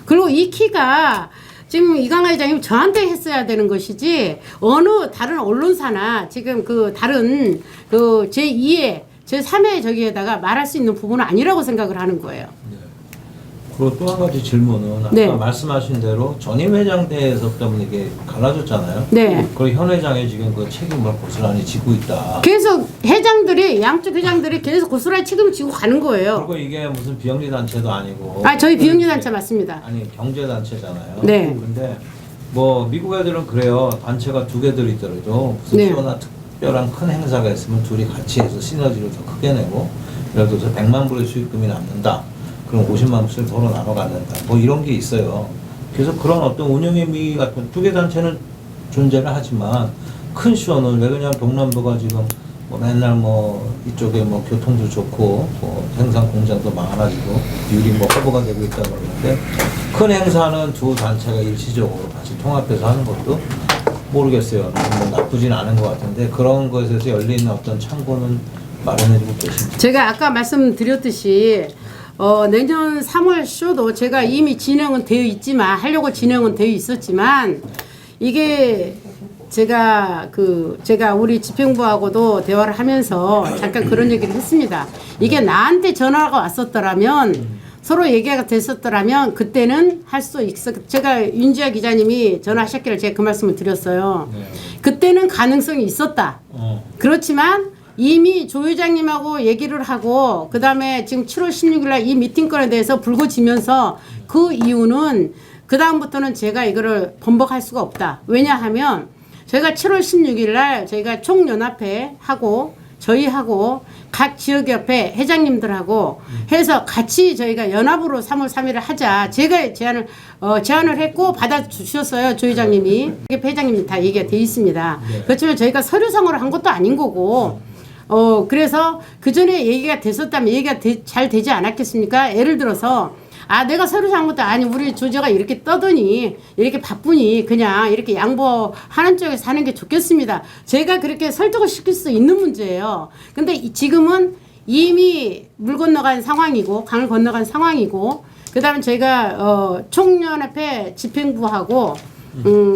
Speaker 2: 그리고 이 키가 지금 이강하 회장님 저한테 했어야 되는 것이지 어느 다른 언론사나 지금 그 다른 그 제2의 제3의 저기에다가 말할 수 있는 부분은 아니라고 생각을 하는 거예요.
Speaker 5: 그리고 또 한 가지 질문은 아까
Speaker 2: 네.
Speaker 5: 말씀하신 대로 전임 회장 때에서 때문에 이게 갈라졌잖아요.
Speaker 2: 네.
Speaker 5: 그리고 현 회장이 지금 그 책임을 고스란히 지고 있다.
Speaker 2: 계속 양쪽 회장들이 계속 고스란히 책임을 지고 가는 거예요.
Speaker 5: 그리고 이게 무슨 비영리 단체도 아니고.
Speaker 2: 저희 비영리 단체 맞습니다.
Speaker 5: 아니 경제 단체잖아요.
Speaker 2: 네.
Speaker 5: 근데 뭐 미국 애들은 그래요. 단체가 두 개들 있더라도 무슨
Speaker 2: 네.
Speaker 5: 쇼나 특별한 큰 행사가 있으면 둘이 같이 해서 시너지를 더 크게 내고 예를 들어서 100만 불의 수익금이 남는다. 그럼 50만 불씩 서로 나눠 갖는다. 뭐 이런 게 있어요. 그래서 그런 어떤 운영의 미 같은 두 개 단체는 존재를 하지만 큰 쇼는 왜 그러냐면 동남부가 지금 뭐 맨날 뭐 이쪽에 뭐 교통도 좋고 뭐 생산 공장도 많아지고 유리 뭐 허브가 되고 있다고 그러는데 큰 행사는 두 단체가 일시적으로 같이 통합해서 하는 것도 모르겠어요. 뭐 나쁘진 않은 것 같은데 그런 것에서 열리는 어떤 창구는 마련해주고 계십니다.
Speaker 2: 제가 아까 말씀드렸듯이 내년 3월 쇼도 제가 이미 진행은 되어 있지만 하려고 진행은 되어 있었지만 이게 제가 우리 집행부하고도 대화를 하면서 잠깐 그런 얘기를 했습니다. 이게 나한테 전화가 왔었더라면 서로 얘기가 됐었더라면 그때는 할 수 있어. 제가 윤지아 기자님이 전화하셨기를 제가 그 말씀을 드렸어요.
Speaker 5: 네.
Speaker 2: 그때는 가능성이 있었다. 그렇지만 이미 조 회장님하고 얘기를 하고 그다음에 지금 7월 16일 날 이 미팅건에 대해서 불거지면서 그 이유는 그다음부터는 제가 이거를 번복할 수가 없다. 왜냐하면 저희가 7월 16일 날 저희가 총연합회 하고 저희하고 각 지역협회 회장님들하고 해서 같이 저희가 연합으로 3월 3일을 하자. 제가 제안을 했고 받아주셨어요. 조 회장님이. 회장님이 다 얘기가 돼 있습니다. 그렇지만 저희가 서류상으로 한 것도 아닌 거고 그래서 그 전에 얘기가 됐었다면 얘기가 잘 되지 않았겠습니까? 예를 들어서 내가 서류상 것도 아니 우리 조제가 이렇게 떠더니 이렇게 바쁘니 그냥 이렇게 양보하는 쪽에 사는 게 좋겠습니다. 제가 그렇게 설득을 시킬 수 있는 문제예요. 근데 지금은 이미 물 건너간 상황이고 강을 건너간 상황이고 그다음에 제가 총연합회 집행부하고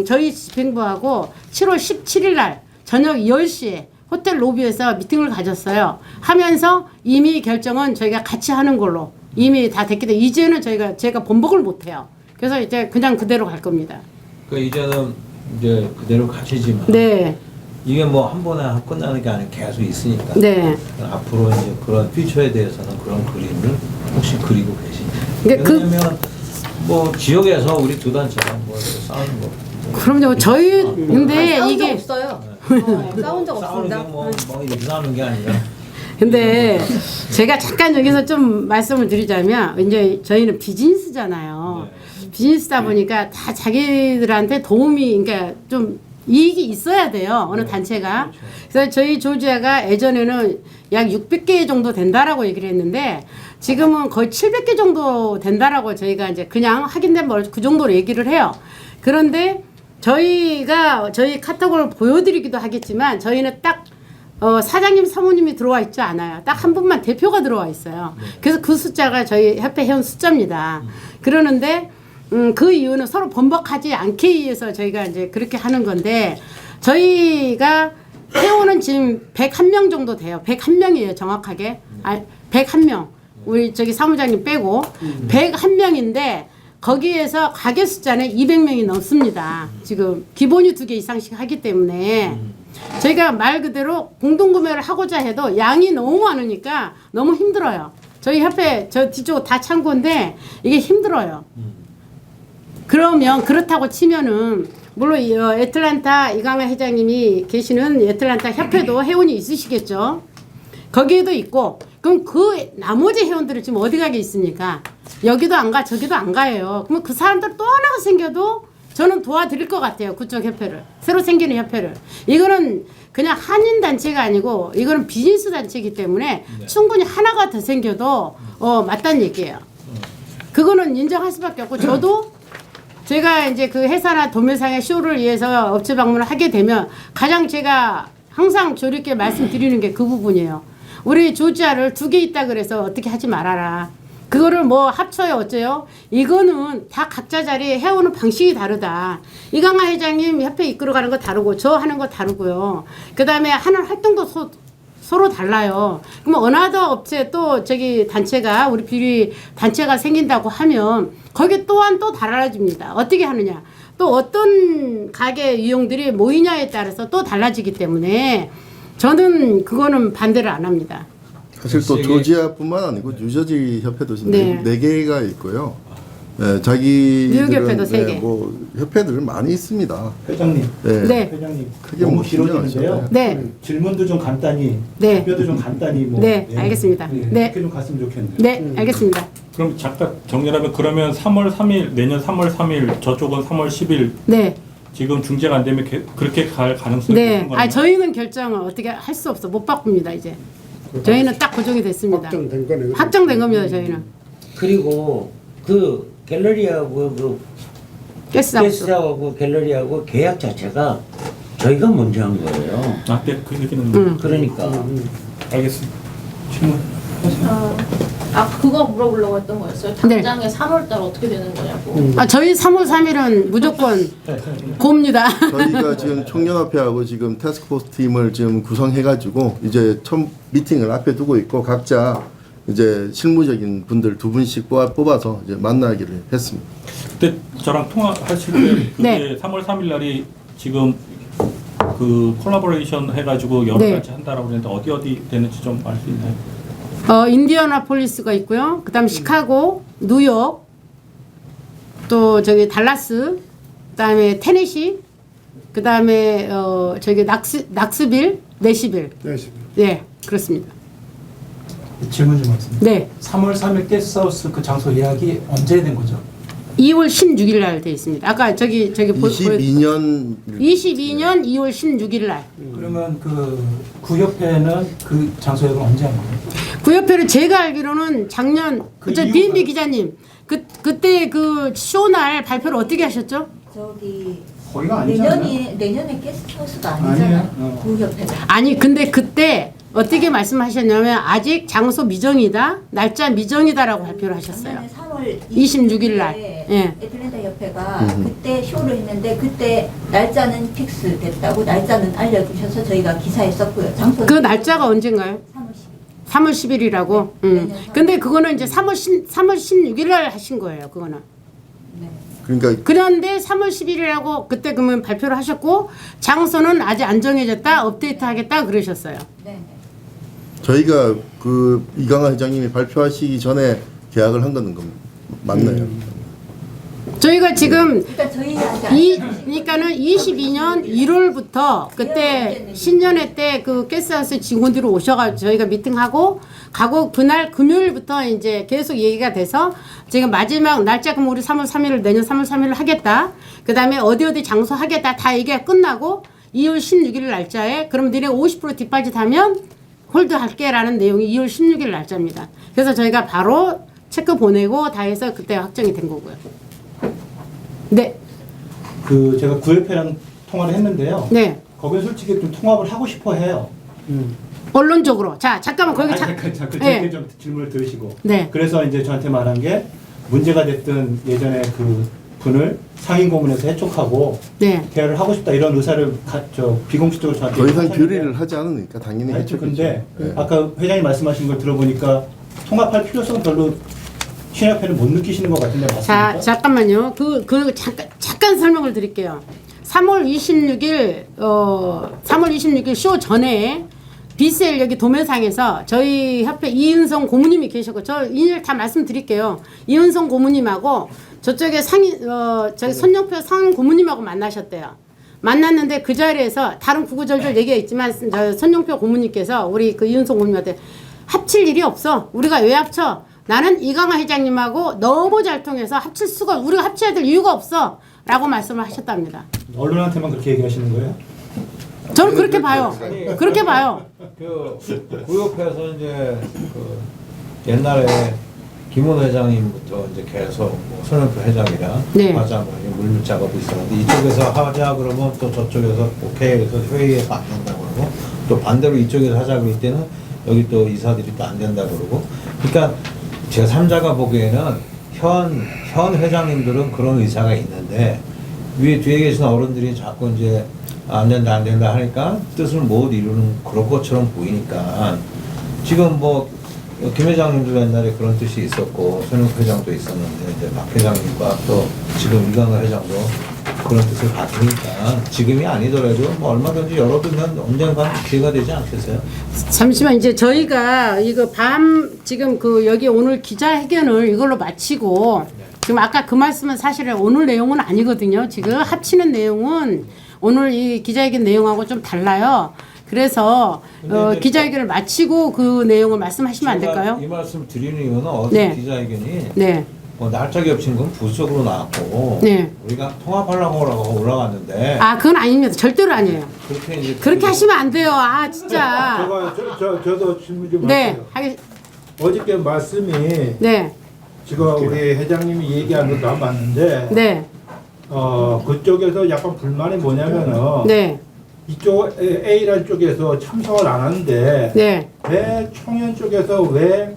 Speaker 2: 저희 집행부하고 7월 17일 날 저녁 10시에 호텔 로비에서 미팅을 가졌어요. 하면서 이미 결정은 저희가 같이 하는 걸로 이미 다 됐기 때문에 이제는 제가 번복을 못 해요. 그래서 이제 그냥 그대로 갈 겁니다.
Speaker 5: 그 이제는 이제 그대로 가시지만
Speaker 2: 네.
Speaker 5: 이게 뭐 한 번에 끝나는 게 아니라 계속 있으니까.
Speaker 2: 네.
Speaker 5: 앞으로 이제 그런 퓨처에 대해서는 그런 그림을 혹시 그리고 계시나요?
Speaker 2: 그러니까
Speaker 5: 왜냐면 뭐 지역에서 우리 두 단체가 뭐 싸우는 거.
Speaker 2: 그럼요. 저희 근데
Speaker 7: 싸운 적
Speaker 2: 이게
Speaker 7: 없어요. 싸운 적
Speaker 5: 싸우는 게
Speaker 7: 없습니다.
Speaker 5: 뭐 이렇게 싸우는 게 아니라.
Speaker 2: 근데 제가 잠깐 여기서 좀 말씀을 드리자면 이제 저희는 비즈니스잖아요. 비즈니스다 보니까 다 자기들한테 도움이 그러니까 좀 이익이 있어야 돼요. 어느 단체가. 그래서 저희 조지아가 예전에는 약 600개 정도 된다라고 얘기를 했는데 지금은 거의 700개 정도 된다라고 저희가 이제 그냥 확인된 걸 그 정도로 얘기를 해요. 그런데 저희가 저희 카톡을 보여드리기도 하겠지만 저희는 딱 사장님, 사모님이 들어와 있지 않아요. 딱 한 분만 대표가 들어와 있어요. 그래서 그 숫자가 저희 협회 회원 숫자입니다. 그러는데 그 이유는 서로 번복하지 않게 위해서 저희가 이제 그렇게 하는 건데 저희가 회원은 지금 101명 정도 돼요. 101명이에요, 정확하게. 101명. 우리 저기 사무장님 빼고 101명인데 거기에서 가게 숫자는 200명이 넘습니다. 지금 기본이 2개 이상씩 하기 때문에 저희가 말 그대로 공동구매를 하고자 해도 양이 너무 많으니까 너무 힘들어요. 저희 협회 저 뒤쪽 다 창고인데 이게 힘들어요. 그러면 그렇다고 치면은 물론 애틀란타 이강하 회장님이 계시는 애틀란타 협회도 회원이 있으시겠죠. 거기에도 있고 그럼 그 나머지 회원들은 지금 어디 가게 있습니까? 여기도 안 가 저기도 안 가요. 그러면 그 사람들 또 하나가 생겨도 저는 도와드릴 것 같아요. 그쪽 협회를 새로 생기는 협회를. 이거는 그냥 한인 단체가 아니고 이거는 비즈니스 단체이기 때문에 충분히 하나가 더 생겨도 맞다는 얘기예요. 그거는 인정할 수밖에 없고 저도 제가 이제 그 회사나 도매상의 쇼를 위해서 업체 방문을 하게 되면 가장 제가 항상 조리께 말씀드리는 게 그 부분이에요. 우리 조지아를 2개 있다 그래서 어떻게 하지 말아라. 그거를 뭐 합쳐요 어째요? 이거는 다 각자 자리에 해오는 방식이 다르다. 이강하 회장님 협회 이끌어가는 거 다르고 저 하는 거 다르고요. 그 다음에 하는 활동도 서로 달라요. 그럼 어나더 업체 또 저기 단체가 우리 비리 단체가 생긴다고 하면 거기 또한 또 달라집니다. 어떻게 하느냐. 또 어떤 가게 유형들이 모이냐에 따라서 또 달라지기 때문에 저는 그거는 반대를 안 합니다.
Speaker 6: 사실 또 조지아뿐만 아니고 뉴저지 협회도 지금 네 개가 있고요. 네, 자기들은
Speaker 2: 뉴욕 협회도 3개.
Speaker 6: 뭐 협회들 많이 있습니다.
Speaker 8: 회장님,
Speaker 2: 네.
Speaker 8: 회장님
Speaker 6: 크게
Speaker 8: 너무
Speaker 6: 뭐
Speaker 8: 길어지는데요.
Speaker 2: 네.
Speaker 8: 그 질문도 좀 간단히,
Speaker 2: 네.
Speaker 8: 답변도 좀 간단히 뭐.
Speaker 2: 네, 알겠습니다.
Speaker 8: 네,
Speaker 2: 네.
Speaker 8: 그렇게 좀 갔으면 좋겠네요.
Speaker 2: 네, 알겠습니다.
Speaker 3: 그럼 잠깐 정리하면 그러면 3월 3일 내년 3월 3일 저쪽은 3월 10일
Speaker 2: 네.
Speaker 3: 지금 중재가 안 되면 그렇게 갈 가능성이
Speaker 2: 네.
Speaker 3: 높은 거네요.
Speaker 2: 저희는 결정을 어떻게 할 수 없어. 못 바꿉니다, 이제. 저희는 딱 고정이 됐습니다.
Speaker 9: 확정된 거네요.
Speaker 2: 확정된 겁니다, 저희는.
Speaker 4: 그리고 그 갤러리하고 그
Speaker 2: 게스트하우스.
Speaker 4: 게스트하고 갤러리하고 계약 자체가 저희가 먼저 한 거예요.
Speaker 3: 그 얘기는
Speaker 4: 그러니까
Speaker 3: 알겠습니다. 질문.
Speaker 7: 그거 물어보려고 했던 거였어요.
Speaker 2: 네.
Speaker 7: 당장에 3월달 어떻게 되는 거냐고.
Speaker 2: 저희 3월 3일은 무조건 고입니다.
Speaker 6: 저희가 지금 총연합회하고 지금 태스크포스 팀을 지금 구성해가지고 이제 첫 미팅을 앞에 두고 있고 각자 이제 실무적인 분들 2분씩 뽑아서 이제 만나기를 했습니다.
Speaker 3: 그때 저랑 통화하실 때 그게
Speaker 2: 네.
Speaker 3: 3월 3일 날이 지금 그 콜라보레이션 해가지고 여러
Speaker 2: 네.
Speaker 3: 가지 한다라고 그랬는데 어디 되는지 좀 알 수 있나요?
Speaker 2: 인디애나폴리스가 있고요. 그다음 시카고, 뉴욕, 또 저기 달라스, 그다음에 테네시, 그다음에 저기 낙스빌, 내시빌.
Speaker 9: 네,
Speaker 2: 예. 그렇습니다.
Speaker 9: 질문 좀 하겠습니다.
Speaker 2: 네.
Speaker 9: 3월 3일 게스트하우스 그 장소 예약이 언제 된 거죠?
Speaker 2: 2월 16일 날 돼 있습니다. 아까 저기
Speaker 6: 22년
Speaker 2: 22년 2월 16일 날.
Speaker 9: 그러면 그 협회는 그 장소 예약을 언제 한 거예요?
Speaker 2: 그 옆에는 제가 알기로는 작년 저
Speaker 9: 이유가-
Speaker 2: BNB 기자님 그때 그 쇼날 발표를 어떻게 하셨죠?
Speaker 10: 저기
Speaker 9: 거기가 아니잖아요.
Speaker 10: 내년에 게스트하우스가 아니잖아요.
Speaker 9: 아니에요.
Speaker 10: 구협회가.
Speaker 2: 아니 근데 그때 어떻게 말씀하셨냐면 아직 장소 미정이다, 날짜 미정이다라고 발표를 하셨어요.
Speaker 10: 작년에 3월
Speaker 2: 26일 날. 예.
Speaker 10: 애틀랜타 협회가 그때 쇼를 했는데 그때 날짜는 픽스 됐다고 날짜는 알려주셔서 저희가 기사에 썼고요. 장소는
Speaker 2: 그 날짜가 언젠가요?
Speaker 10: 3월 10일.
Speaker 2: 3월 10일이라고. 근데 그거는 이제 3월 16일 날 하신 거예요. 그거는.
Speaker 10: 네.
Speaker 6: 그러니까
Speaker 2: 그런데 3월 10일이라고 그때 그러면 발표를 하셨고 장소는 아직 안 정해졌다, 업데이트하겠다 그러셨어요.
Speaker 10: 네.
Speaker 6: 저희가 그 이강하 회장님이 발표하시기 전에 계약을 한 거는 맞나요?
Speaker 2: 저희가 지금
Speaker 10: 그러니까 저희 아직
Speaker 2: 그러니까는 22년 1월부터 그때 신년회 때 그 게스트하우스 직원들이 오셔가지고 저희가 미팅하고 가고 그날 금요일부터 이제 계속 얘기가 돼서 지금 마지막 날짜 그럼 우리 3월 3일을 내년 3월 3일을 하겠다. 그 다음에 어디 장소 하겠다. 다 얘기가 끝나고 2월 16일 날짜에 그럼 너네 50% 뒷바짓 하면 홀드 할게라는 내용이 2월 16일 날짜입니다. 그래서 저희가 바로 체크 보내고 다 해서 그때 확정이 된 거고요. 네.
Speaker 8: 그 제가 구협회랑 통화를 했는데요.
Speaker 2: 네.
Speaker 8: 거기는 솔직히 좀 통합을 하고 싶어 해요.
Speaker 2: 언론적으로. 자, 잠깐만 거기
Speaker 8: 잠깐 좀 질문을 들으시고.
Speaker 2: 네.
Speaker 8: 그래서 이제 저한테 말한 게 문제가 됐던 예전에 그 분을 상임고문에서 해촉하고
Speaker 2: 네.
Speaker 8: 대화를 하고 싶다 이런 의사를 비공식적으로 저한테
Speaker 6: 더 이상
Speaker 8: 하셨는데
Speaker 6: 교리를 하지 않으니까 당연히
Speaker 8: 했죠.
Speaker 6: 해촉이죠.
Speaker 8: 근데
Speaker 6: 네.
Speaker 8: 아까 회장님 말씀하신 걸 들어보니까 통합할 필요성은 별로 신협회는 못 느끼시는 것 같은데 맞습니까?
Speaker 2: 자, 잠깐만요. 잠깐 설명을 드릴게요. 3월 26일 쇼 전에 비셀 여기 도매상에서 저희 협회 이은성 고모님이 계셨고 저 일 다 말씀드릴게요. 이은성 고모님하고 저쪽에 저기 손영표 상 고모님하고 만나셨대요. 만났는데 그 자리에서 다른 구구절절 얘기가 있지만 저 손영표 고모님께서 우리 그 이은성 고모님한테 합칠 일이 없어. 우리가 왜 합쳐? 나는 이강하 회장님하고 너무 잘 통해서 합칠 수가 우리가 합쳐야 될 이유가 없어 라고 말씀을 하셨답니다.
Speaker 8: 언론한테만 그렇게 얘기하시는 거예요?
Speaker 2: 저는 그렇게 봐요. 그렇게 봐요.
Speaker 5: 그 구협회에서 이제 그 옛날에 김원 회장님부터 이제 계속 뭐 손영표 회장이랑
Speaker 2: 네.
Speaker 5: 하자 뭐 물밑 작업이 있었는데 이쪽에서 하자 그러면 또 저쪽에서 오케이 해서 회의에서 안 된다고 그러고 또 반대로 이쪽에서 하자 그럴 때는 여기 또 이사들이 또 안 된다 그러고 그러니까 제가 3자가 보기에는 현 회장님들은 그런 의사가 있는데 뒤에 계신 어른들이 자꾸 이제 안 된다 하니까 뜻을 못 이루는 그런 것처럼 보이니까 지금 뭐 김 회장님도 옛날에 그런 뜻이 있었고 손영표 회장도 있었는데 이제 박 회장님과 또 지금 이강하 회장도 그런 뜻을 가지니까 지금이 아니더라도 뭐 얼마든지 열어두면 언젠가 기회가 되지 않겠어요?
Speaker 2: 잠시만 이제 저희가 이거 지금 그 여기 오늘 기자회견을 이걸로 마치고 지금 아까 그 말씀은 사실은 오늘 내용은 아니거든요. 지금 합치는 내용은 오늘 이 기자회견 내용하고 좀 달라요. 그래서 기자회견을 마치고 그 내용을 말씀하시면 안 될까요?
Speaker 5: 이 말씀 드리는 이유는 어제
Speaker 2: 네.
Speaker 5: 기자회견이
Speaker 2: 네.
Speaker 5: 날짜 겹친 건 부수적으로 나왔고
Speaker 2: 네.
Speaker 5: 우리가 통합하려고 올라갔는데
Speaker 2: 아 그건 아닙니다. 절대로 아니에요.
Speaker 5: 그렇게 이제
Speaker 2: 그렇게 하시면 안 돼요. 아 진짜.
Speaker 11: 저도 질문 좀
Speaker 2: 네.
Speaker 11: 할게요. 어저께 말씀이
Speaker 2: 네.
Speaker 11: 지금 우리 회장님이 얘기한 것도 안 맞는데
Speaker 2: 네.
Speaker 11: 그쪽에서 약간 불만이 뭐냐면은
Speaker 2: 네.
Speaker 11: 이쪽 A라는 쪽에서 참석을 안 하는데
Speaker 2: 네.
Speaker 11: 왜 청년 쪽에서 왜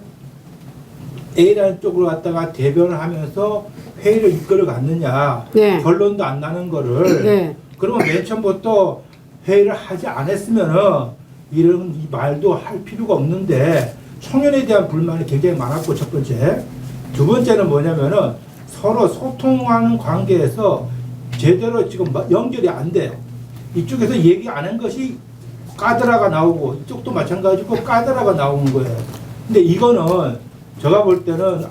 Speaker 11: A라는 쪽으로 갔다가 대변을 하면서 회의를 이끌어 갔느냐
Speaker 2: 네.
Speaker 11: 결론도 안 나는 거를
Speaker 2: 네.
Speaker 11: 그러면 맨 처음부터 회의를 하지 않았으면은 이런 이 말도 할 필요가 없는데 청년에 대한 불만이 굉장히 많았고 첫 번째 두 번째는 뭐냐면은 서로 소통하는 관계에서 제대로 지금 연결이 안 돼요. 이쪽에서 얘기 안 한 것이 까드라가 나오고 이쪽도 마찬가지고 까드라가 나오는 거예요. 근데 이거는 제가 볼 때는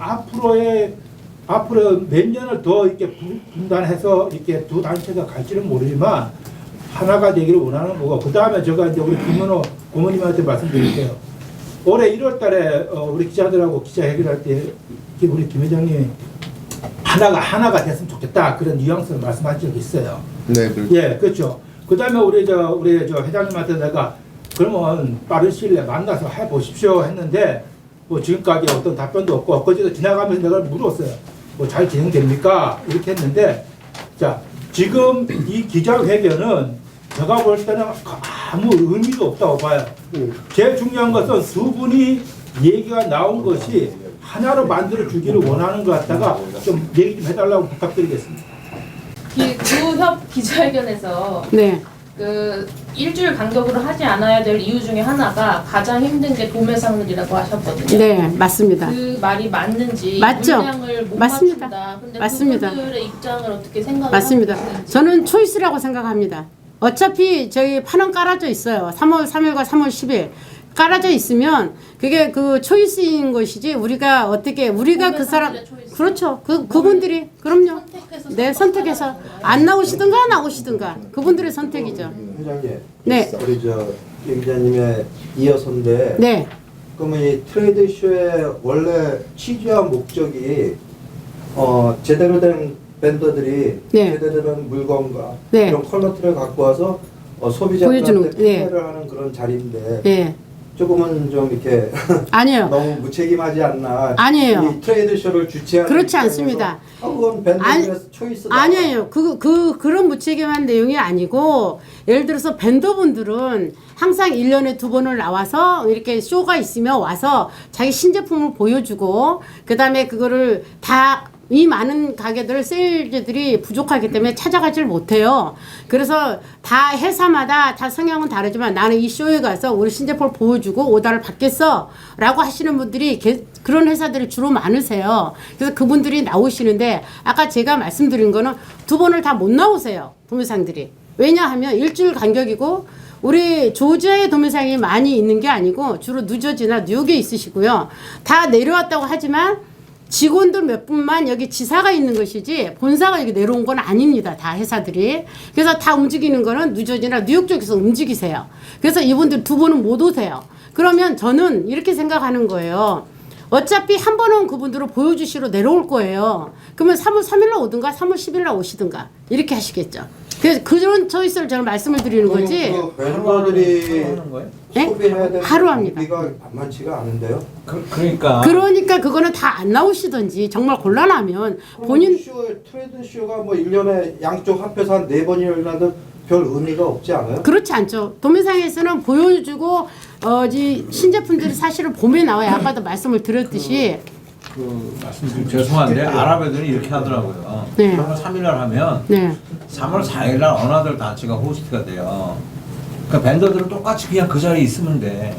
Speaker 11: 앞으로 몇 년을 더 이렇게 분단해서 이렇게 두 단체가 갈지는 모르지만 하나가 되기를 원하는 거고 그 다음에 제가 이제 우리 김문호 고모님한테 말씀드릴게요. 올해 1월달에 우리 기자들하고 기자회견할 때 우리 김 회장님이 하나가 됐으면 좋겠다 그런 뉘앙스를 말씀하신 적이 있어요.
Speaker 6: 네, 그렇죠.
Speaker 11: 예, 그렇죠. 그다음에 우리 저 회장님한테 내가 그러면 빠른 시일 내에 만나서 해 보십시오 했는데 뭐 지금까지 어떤 답변도 없고 엊그제도 지나가면서 내가 물었어요. 뭐 잘 진행됩니까? 이렇게 했는데 자 지금 이 기자회견은 제가 볼 때는 아무 의미가 없다고 봐요. 제일 중요한 것은 두 분이 얘기가 나온 것이 하나로 만들어 주기를 원하는 것 같다가 좀 얘기 좀 해달라고 부탁드리겠습니다.
Speaker 7: 구협 기자회견에서
Speaker 2: 네.
Speaker 7: 그 일주일 간격으로 하지 않아야 될 이유 중에 하나가 가장 힘든 게 도매상들이라고 하셨거든요.
Speaker 2: 네, 맞습니다.
Speaker 7: 그 말이 맞는지
Speaker 2: 맞죠?
Speaker 7: 물량을 못
Speaker 2: 맞습니다.
Speaker 7: 맞춘다. 근데
Speaker 2: 맞습니다.
Speaker 7: 그분들의 입장을 어떻게 생각을
Speaker 2: 맞습니다.
Speaker 7: 하고 계시는지.
Speaker 2: 저는 초이스라고 생각합니다. 어차피 저희 판은 깔아져 있어요. 3월 3일과 3월 10일 깔아져 있으면 그게 그 초이스인 것이지 우리가 어떻게 우리가 그 사람
Speaker 7: 초이스.
Speaker 2: 그렇죠. 그분들이 그럼요.
Speaker 7: 선택해서
Speaker 2: 네, 선택해서 안 나오시든가 나오시든가 그분들의 선택이죠.
Speaker 12: 회장님,
Speaker 2: 네.
Speaker 12: 우리 김 기자님의 이어서인데,
Speaker 2: 네.
Speaker 12: 그러면 이 트레이드 쇼의 원래 취지와 목적이 제대로 된 밴더들이
Speaker 2: 네.
Speaker 12: 제대로 된 물건과
Speaker 2: 네.
Speaker 12: 이런 퀄러티를 갖고 와서
Speaker 2: 보여주는,
Speaker 12: 소비자들한테
Speaker 2: 네.
Speaker 12: 판매를 하는 그런 자리인데
Speaker 2: 네.
Speaker 12: 조금은 좀 이렇게
Speaker 2: 아니에요.
Speaker 12: 너무 무책임하지 않나?
Speaker 2: 아니에요.
Speaker 12: 이 트레이드 쇼를 주최하는
Speaker 2: 그렇지
Speaker 12: 입장에서
Speaker 2: 않습니다.
Speaker 12: 그건 밴더들의 초이스다.
Speaker 2: 아니에요. 그런 무책임한 내용이 아니고 예를 들어서 밴더분들은 항상 1년에 2번을 나와서 이렇게 쇼가 있으면 와서 자기 신제품을 보여주고 그다음에 그거를 다 이 많은 가게들 세일즈들이 부족하기 때문에 찾아가질 못해요. 그래서 다 회사마다 다 성향은 다르지만 나는 이 쇼에 가서 우리 신제품을 보여주고 오다를 받겠어 라고 하시는 분들이 그런 회사들이 주로 많으세요. 그래서 그분들이 나오시는데 아까 제가 말씀드린 거는 2번을 다 못 나오세요. 도매상들이. 왜냐하면 일주일 간격이고 우리 조지아의 도매상이 많이 있는 게 아니고 주로 뉴저지나 뉴욕에 있으시고요. 다 내려왔다고 하지만 직원들 몇 분만 여기 지사가 있는 것이지 본사가 여기 내려온 건 아닙니다. 다 회사들이. 그래서 다 움직이는 거는 뉴저지나 뉴욕 쪽에서 움직이세요. 그래서 이분들 2번은 못 오세요. 그러면 저는 이렇게 생각하는 거예요. 어차피 한 번은 그분들을 보여주시러 내려올 거예요. 그러면 3월 3일날 오든가 3월 10일날 오시든가 이렇게 하시겠죠. 그래서 그런 초이스를 저는 말씀을 드리는 거지.
Speaker 12: 그 밴더들이
Speaker 2: 네?
Speaker 12: 소비해야 되는
Speaker 2: 하루 합니다.
Speaker 12: 경비가 만만치가 않은데요.
Speaker 5: 그러니까
Speaker 2: 그거는 다 안 나오시든지 정말 곤란하면 본인
Speaker 12: 트레이드 쇼가 뭐 1년에 양쪽 합해서 한 4번이 열나도 별 의미가 없지 않아요?
Speaker 2: 그렇지 않죠. 도매상에서는 보여주고 이 신제품들이 사실은 봄에 나와요. 아까도 말씀을 드렸듯이.
Speaker 5: 말씀 좀 죄송한데 아랍 애들이 이렇게 하더라고요.
Speaker 2: 네.
Speaker 5: 3월 3일날 하면
Speaker 2: 네.
Speaker 5: 3월 4일날 어나들 단체가 호스트가 돼요. 그러니까 밴더들은 똑같이 그냥 그 자리에 있으면 돼.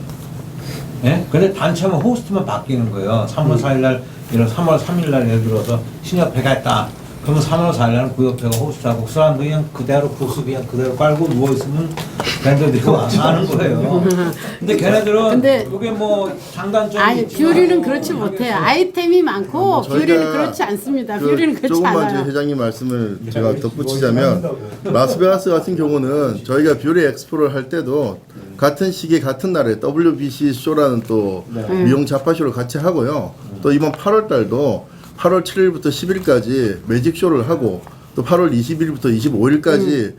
Speaker 5: 예? 근데 단체만 호스트만 바뀌는 거예요. 3월 4일날 이런 3월 3일날 예를 들어서 신협회가 했다. 그러면 3월 4일날은 구협회가 호스트하고 그 사람들이 그냥 그대로 부스 그냥 그대로 깔고 누워있으면 밴더들이 와서 하는 거예요. 근데 걔네들은
Speaker 2: 근데
Speaker 5: 그게 뭐 장단점이
Speaker 2: 아니
Speaker 5: 있지만
Speaker 2: 뷰리는 그렇지 못해요. 아이템이 많고
Speaker 6: 저희가
Speaker 2: 뷰리는 그렇지 않습니다. 뷰리는 그렇지
Speaker 6: 조금만
Speaker 2: 않아요.
Speaker 6: 제 회장님 말씀을 제가 덧붙이자면 라스베가스 같은 경우는 저희가 뷰리 엑스포를 할 때도 같은 시기 같은 날에 WBC 쇼라는 또 미용 잡화쇼를 같이 하고요. 또 이번 8월 달도 8월 7일부터 10일까지 매직 쇼를 하고 또 8월 20일부터 25일까지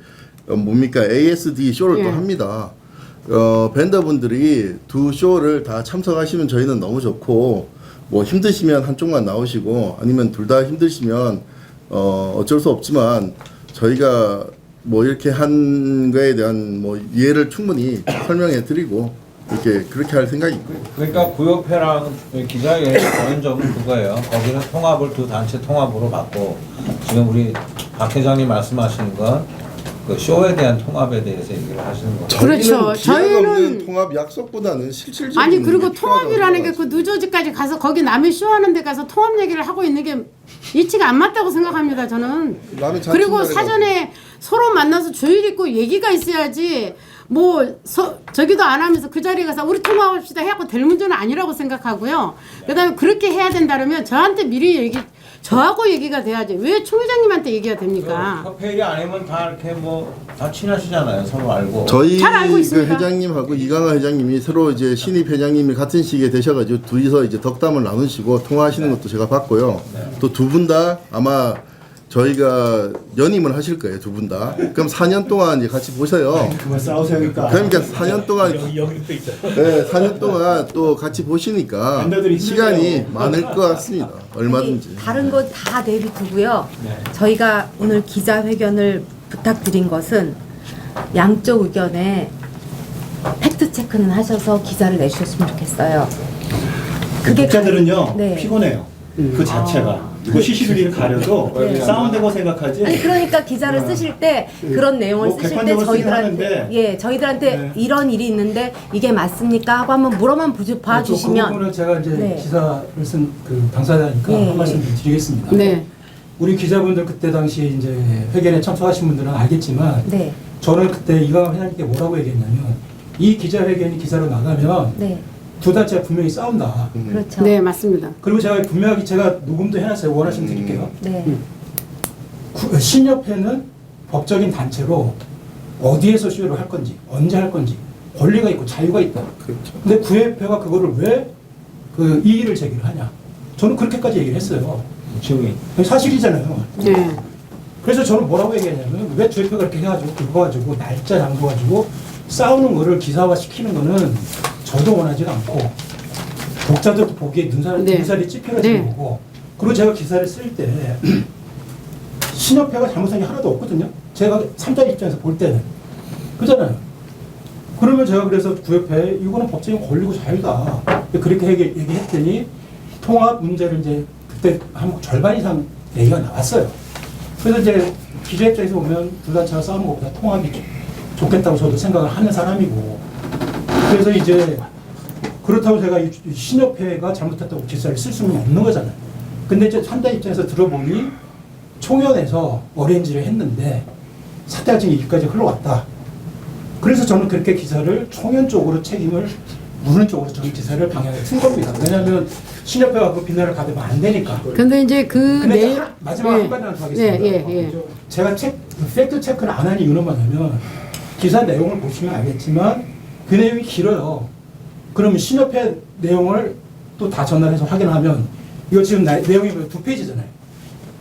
Speaker 6: 뭡니까 ASD 쇼를 또 합니다. 밴더분들이 두 쇼를 다 참석하시면 저희는 너무 좋고 뭐 힘드시면 한쪽만 나오시고 아니면 둘 다 힘드시면 어쩔 수 없지만 저희가 뭐 이렇게 한 거에 대한 뭐 이해를 충분히 설명해 드리고 그렇게 할 생각이 있고요.
Speaker 5: 그러니까 구협회랑 기자회견의 좋은 점은 그거예요. 거기는 통합을 두 단체 통합으로 받고 지금 우리 박 회장님 말씀하시는 건 그 쇼에 대한 통합에 대해서 얘기를 하시는 거죠.
Speaker 2: 그렇죠.
Speaker 6: 저희는 통합 약속보다는 실질적인
Speaker 2: 아니 그리고
Speaker 6: 게 필요하다고
Speaker 2: 통합이라는 게 그 뉴저지까지 가서 거기 남의 쇼하는 데 가서 통합 얘기를 하고 있는 게 이치가 안 맞다고 생각합니다. 저는. 그리고 사전에 서로 만나서 조율 있고 얘기가 있어야지 저기도 안 하면서 그 자리에 가서 우리 통화합시다 해갖고 될 문제는 아니라고 생각하고요. 그다음에 그렇게 해야 된다면 저한테 미리 저하고 얘기가 돼야지. 왜 총회장님한테 얘기가 됩니까?
Speaker 5: 협회 얘기 안 하면 다 이렇게 뭐 다 친하시잖아요. 서로 알고.
Speaker 6: 저희
Speaker 2: 잘 알고
Speaker 6: 그
Speaker 2: 있습니다.
Speaker 6: 회장님하고 이강하 회장님이 서로 이제 신입 회장님이 같은 시기에 되셔가지고 둘이서 이제 덕담을 나누시고 통화하시는 것도 제가 봤고요. 또 두 분 다 아마 저희가 연임을 하실 거예요, 두 분 다. 그럼 4년 동안 이제 같이 보세요.
Speaker 8: 그만 싸우세요니까.
Speaker 6: 그러니까 4년 동안
Speaker 3: 여기 또 있죠.
Speaker 6: 네, 4년 동안 또 같이 보시니까
Speaker 8: 멤버들이
Speaker 6: 시간이
Speaker 8: 힘들어요.
Speaker 6: 많을 것 같습니다. 얼마든지.
Speaker 13: 다른 거 다 내비두고요. 저희가 오늘 기자회견을 부탁드린 것은 양쪽 의견에 팩트 체크는 하셔서 기사를 내주셨으면 좋겠어요.
Speaker 8: 독자들은요
Speaker 13: 네.
Speaker 8: 피곤해요. 그 자체가 그 시시비비를 가려도
Speaker 13: 네.
Speaker 8: 싸운다고 생각하지.
Speaker 13: 아니 그러니까 기사를 쓰실 때 그런 내용을
Speaker 8: 뭐
Speaker 13: 쓰실 때
Speaker 8: 객관적으로 쓰긴
Speaker 13: 저희들한테
Speaker 8: 하는데.
Speaker 13: 저희들한테
Speaker 8: 네.
Speaker 13: 이런 일이 있는데 이게 맞습니까 하고 한번 물어만
Speaker 9: 그
Speaker 13: 봐주시면
Speaker 9: 부분을 제가 이제
Speaker 13: 네.
Speaker 9: 기사를 쓴 그 당사자니까
Speaker 13: 네.
Speaker 9: 한 말씀 좀 드리겠습니다.
Speaker 2: 네.
Speaker 9: 우리 기자분들 그때 당시에 이제 회견에 참석하신 분들은 알겠지만
Speaker 13: 네.
Speaker 9: 저는 그때 이강하 회장님께 뭐라고 얘기했냐면 이 기자회견이 기사로 나가면
Speaker 13: 네.
Speaker 9: 두 단체가 분명히 싸운다.
Speaker 13: 그렇죠.
Speaker 2: 네, 맞습니다.
Speaker 9: 그리고 제가 분명하게 제가 녹음도 해놨어요. 원하시면 드릴게요.
Speaker 13: 네.
Speaker 9: 신협회는 법적인 단체로 어디에서 쇼를 할 건지 언제 할 건지 권리가 있고 자유가 있다.
Speaker 6: 그렇죠.
Speaker 9: 근데 구협회가 그거를 왜 그 이의를 제기를 하냐? 저는 그렇게까지 얘기를 했어요.
Speaker 5: 지금
Speaker 9: 사실이잖아요.
Speaker 2: 네.
Speaker 9: 그래서 저는 뭐라고 얘기했냐면 왜 주협회가 그렇게 해가지고 긁어가지고 날짜 잡아가지고 싸우는 거를 기사화 시키는 거는 저도 원하지가 않고 독자들도 보기에 눈살이 찌푸려지는
Speaker 2: 네.
Speaker 9: 거고 그리고 제가 기사를 쓸 때 신협회가 잘못한 게 하나도 없거든요. 제가 3자 입장에서 볼 때는 그잖아요. 그러면 제가 그래서 구협회 이거는 법적인 권리고 자유다 그렇게 얘기했더니 통합 문제를 이제 그때 한 절반 이상 얘기가 나왔어요. 그래서 이제 기자 입장에서 보면 두 단체가 싸우는 것보다 통합이 좋겠다고 저도 생각을 하는 사람이고 그래서 이제 그렇다고 제가 이 신협회가 잘못했다고 기사를 쓸 수는 없는 거잖아요. 근데 이제 산자 입장에서 들어보니 총연에서 어레인지를 했는데 사태가 지금 여기까지 흘러왔다. 그래서 저는 그렇게 기사를 총연 쪽으로 책임을 묻는 쪽으로 저는 기사를 방향을 튼 겁니다. 왜냐하면 신협회가 그 비난을 받으면 안 되니까.
Speaker 2: 근데 이제
Speaker 9: 근데 이제 마지막 한 가지만 더 하겠습니다.
Speaker 2: 예.
Speaker 9: 제가 팩트 체크를 안 하는 이유는 뭐냐면 기사 내용을 보시면 알겠지만 그 내용이 길어요. 그러면 신협회 내용을 또 다 전달해서 확인하면 이거 지금 내용이 2페이지잖아요.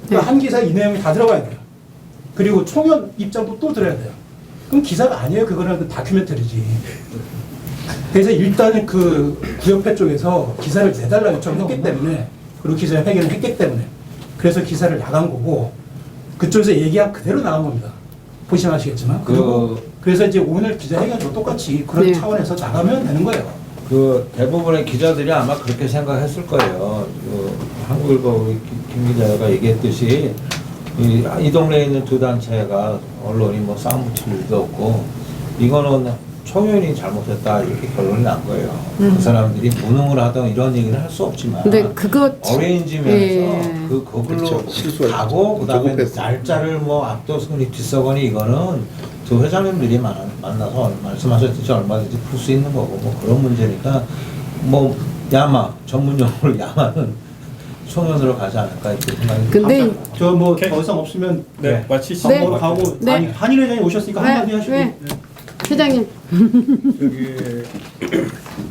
Speaker 9: 그러니까 한 기사에 이 내용이 다 들어가야 돼요. 그리고 총연 입장도 또 들어야 돼요. 그럼 기사가 아니에요. 그거는 다큐멘터리지. 그래서 일단은 그 구협회 쪽에서 기사를 내달라 요청했기 때문에 그리고 기자 회견을 했기 때문에 그래서 기사를 나간 거고 그쪽에서 얘기가 그대로 나간 겁니다. 보시면 아시겠지만 그래서 이제 오늘 기자회견도 똑같이 그런
Speaker 2: 네.
Speaker 9: 차원에서 나가면 되는 거예요.
Speaker 5: 그 대부분의 기자들이 아마 그렇게 생각했을 거예요. 한국일보 우리 김 기자가 얘기했듯이 이 동네에 있는 두 단체가 언론이 뭐 싸움 붙일 일도 없고 이거는 총연이 잘못했다 이렇게 결론이 난 거예요. 그 사람들이 무능을 하던 이런 얘기를 할 수 없지만
Speaker 2: 근데 그거
Speaker 5: 어레인지 면에서 그걸로
Speaker 6: 그렇죠. 실수가
Speaker 5: 가고 그다음에
Speaker 6: 조급했어.
Speaker 5: 날짜를 뭐 앞도서거니 뒤서거니 이거는 두 회장님들이 만나서 말씀하셨듯이 얼마든지 풀 수 있는 거고 뭐 그런 문제니까 뭐 야마 전문 용어로 야마는 총연으로 가지 않을까 이렇게 생각이
Speaker 2: 근데
Speaker 8: 저 뭐 더 이상 없으면
Speaker 3: 네, 마치시죠.
Speaker 2: 네.
Speaker 8: 뭐 가고
Speaker 2: 네.
Speaker 8: 아니 한일 회장이 오셨으니까 한마디 하시고.
Speaker 2: 네. 회장님.
Speaker 14: 여기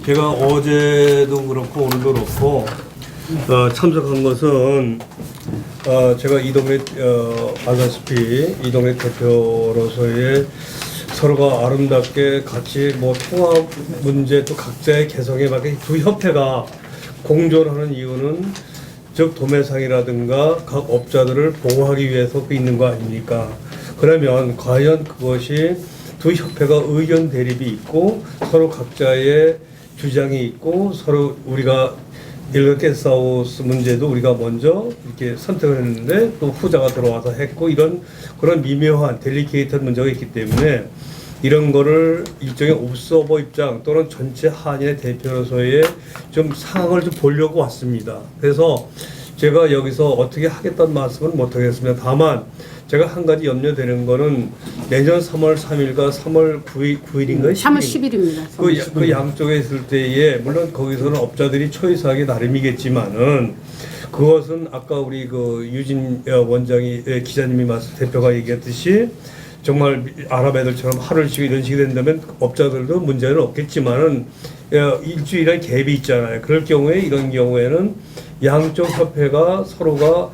Speaker 14: 제가 어제도 그렇고 오늘도 그렇고 참석한 것은 제가 이 동네 알다시피 이 동네 대표로서의 서로가 아름답게 같이 뭐 통합 문제 또 각자의 개성에 맞게 두 협회가 공존하는 이유는 즉 도매상이라든가 각 업자들을 보호하기 위해서 있는 거 아닙니까? 그러면 과연 그것이 두 협회가 의견 대립이 있고 서로 각자의 주장이 있고 서로 우리가 일간 게스트하우스 문제도 우리가 먼저 이렇게 선택을 했는데 또 후자가 들어와서 했고 이런 그런 미묘한 델리케이트한 문제가 있기 때문에 이런 거를 일종의 옵서버 입장 또는 전체 한인의 대표로서의 좀 상황을 좀 보려고 왔습니다. 그래서 제가 여기서 어떻게 하겠다는 말씀은 못 하겠습니다. 다만 제가 한 가지 염려되는 거는 내년 3월 3일과 3월 9일인가요?
Speaker 2: 3월 10일입니다.
Speaker 14: 그 양쪽에 있을 때에 물론 거기서는 업자들이 초이스하기 나름이겠지만은 그것은 아까 우리 그 유진 원장이 기자님이 대표가 얘기했듯이 정말 아랍 애들처럼 하루를 쉬고 이런 식이 된다면 업자들도 문제는 없겠지만은 일주일에 갭이 있잖아요. 그럴 경우에 이런 경우에는 양쪽 협회가 서로가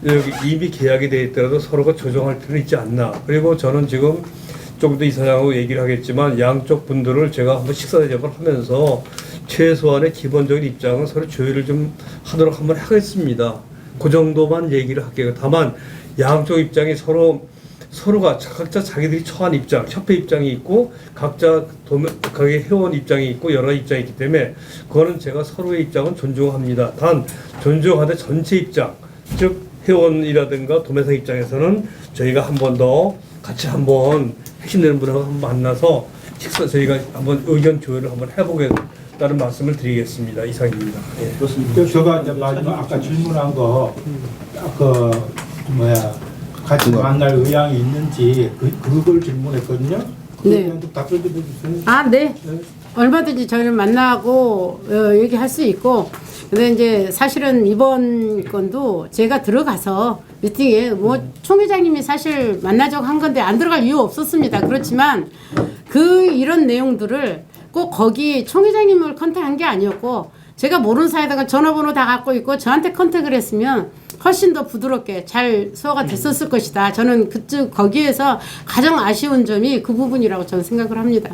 Speaker 14: 여기 이미 계약이 돼 있더라도 서로가 조정할 필요는 있지 않나. 그리고 저는 지금 좀 더 이사장하고 얘기를 하겠지만 양쪽 분들을 제가 한번 식사 대접을 하면서 최소한의 기본적인 입장은 서로 조율을 좀 하도록 한번 하겠습니다. 그 정도만 얘기를 할게요. 다만 양쪽 입장이 서로가 각자 자기들이 처한 입장, 협회 입장이 있고 각자 가게 회원 입장이 있고 여러 입장이 있기 때문에 그거는 제가 서로의 입장은 존중합니다. 단 존중하되 전체 입장, 즉 회원이라든가 도매상 입장에서는 저희가 한 번 더 같이 한번 핵심되는 분하고 한번 만나서 저희가 한번 의견 조율을 한번 해보겠다는 말씀을 드리겠습니다. 이상입니다. 예.
Speaker 11: 그렇습니다. 제가 이제 마지막 아까 질문한 거, 같이 만날 의향이 있는지 그걸 질문했거든요.
Speaker 2: 네.
Speaker 11: 답변 좀 해주세요.
Speaker 2: 아, 네. 얼마든지 저희를 만나고 얘기할 수 있고, 근데 이제 사실은 이번 건도 제가 들어가서 미팅에 뭐 총회장님이 사실 만나자고 한 건데 안 들어갈 이유 없었습니다. 그렇지만 이런 내용들을 꼭 거기 총회장님을 컨택한 게 아니었고 제가 모르는 사이에다가 전화번호 다 갖고 있고 저한테 컨택을 했으면 훨씬 더 부드럽게 잘 소화가 됐었을 것이다. 저는 거기에서 가장 아쉬운 점이 그 부분이라고 저는 생각을 합니다.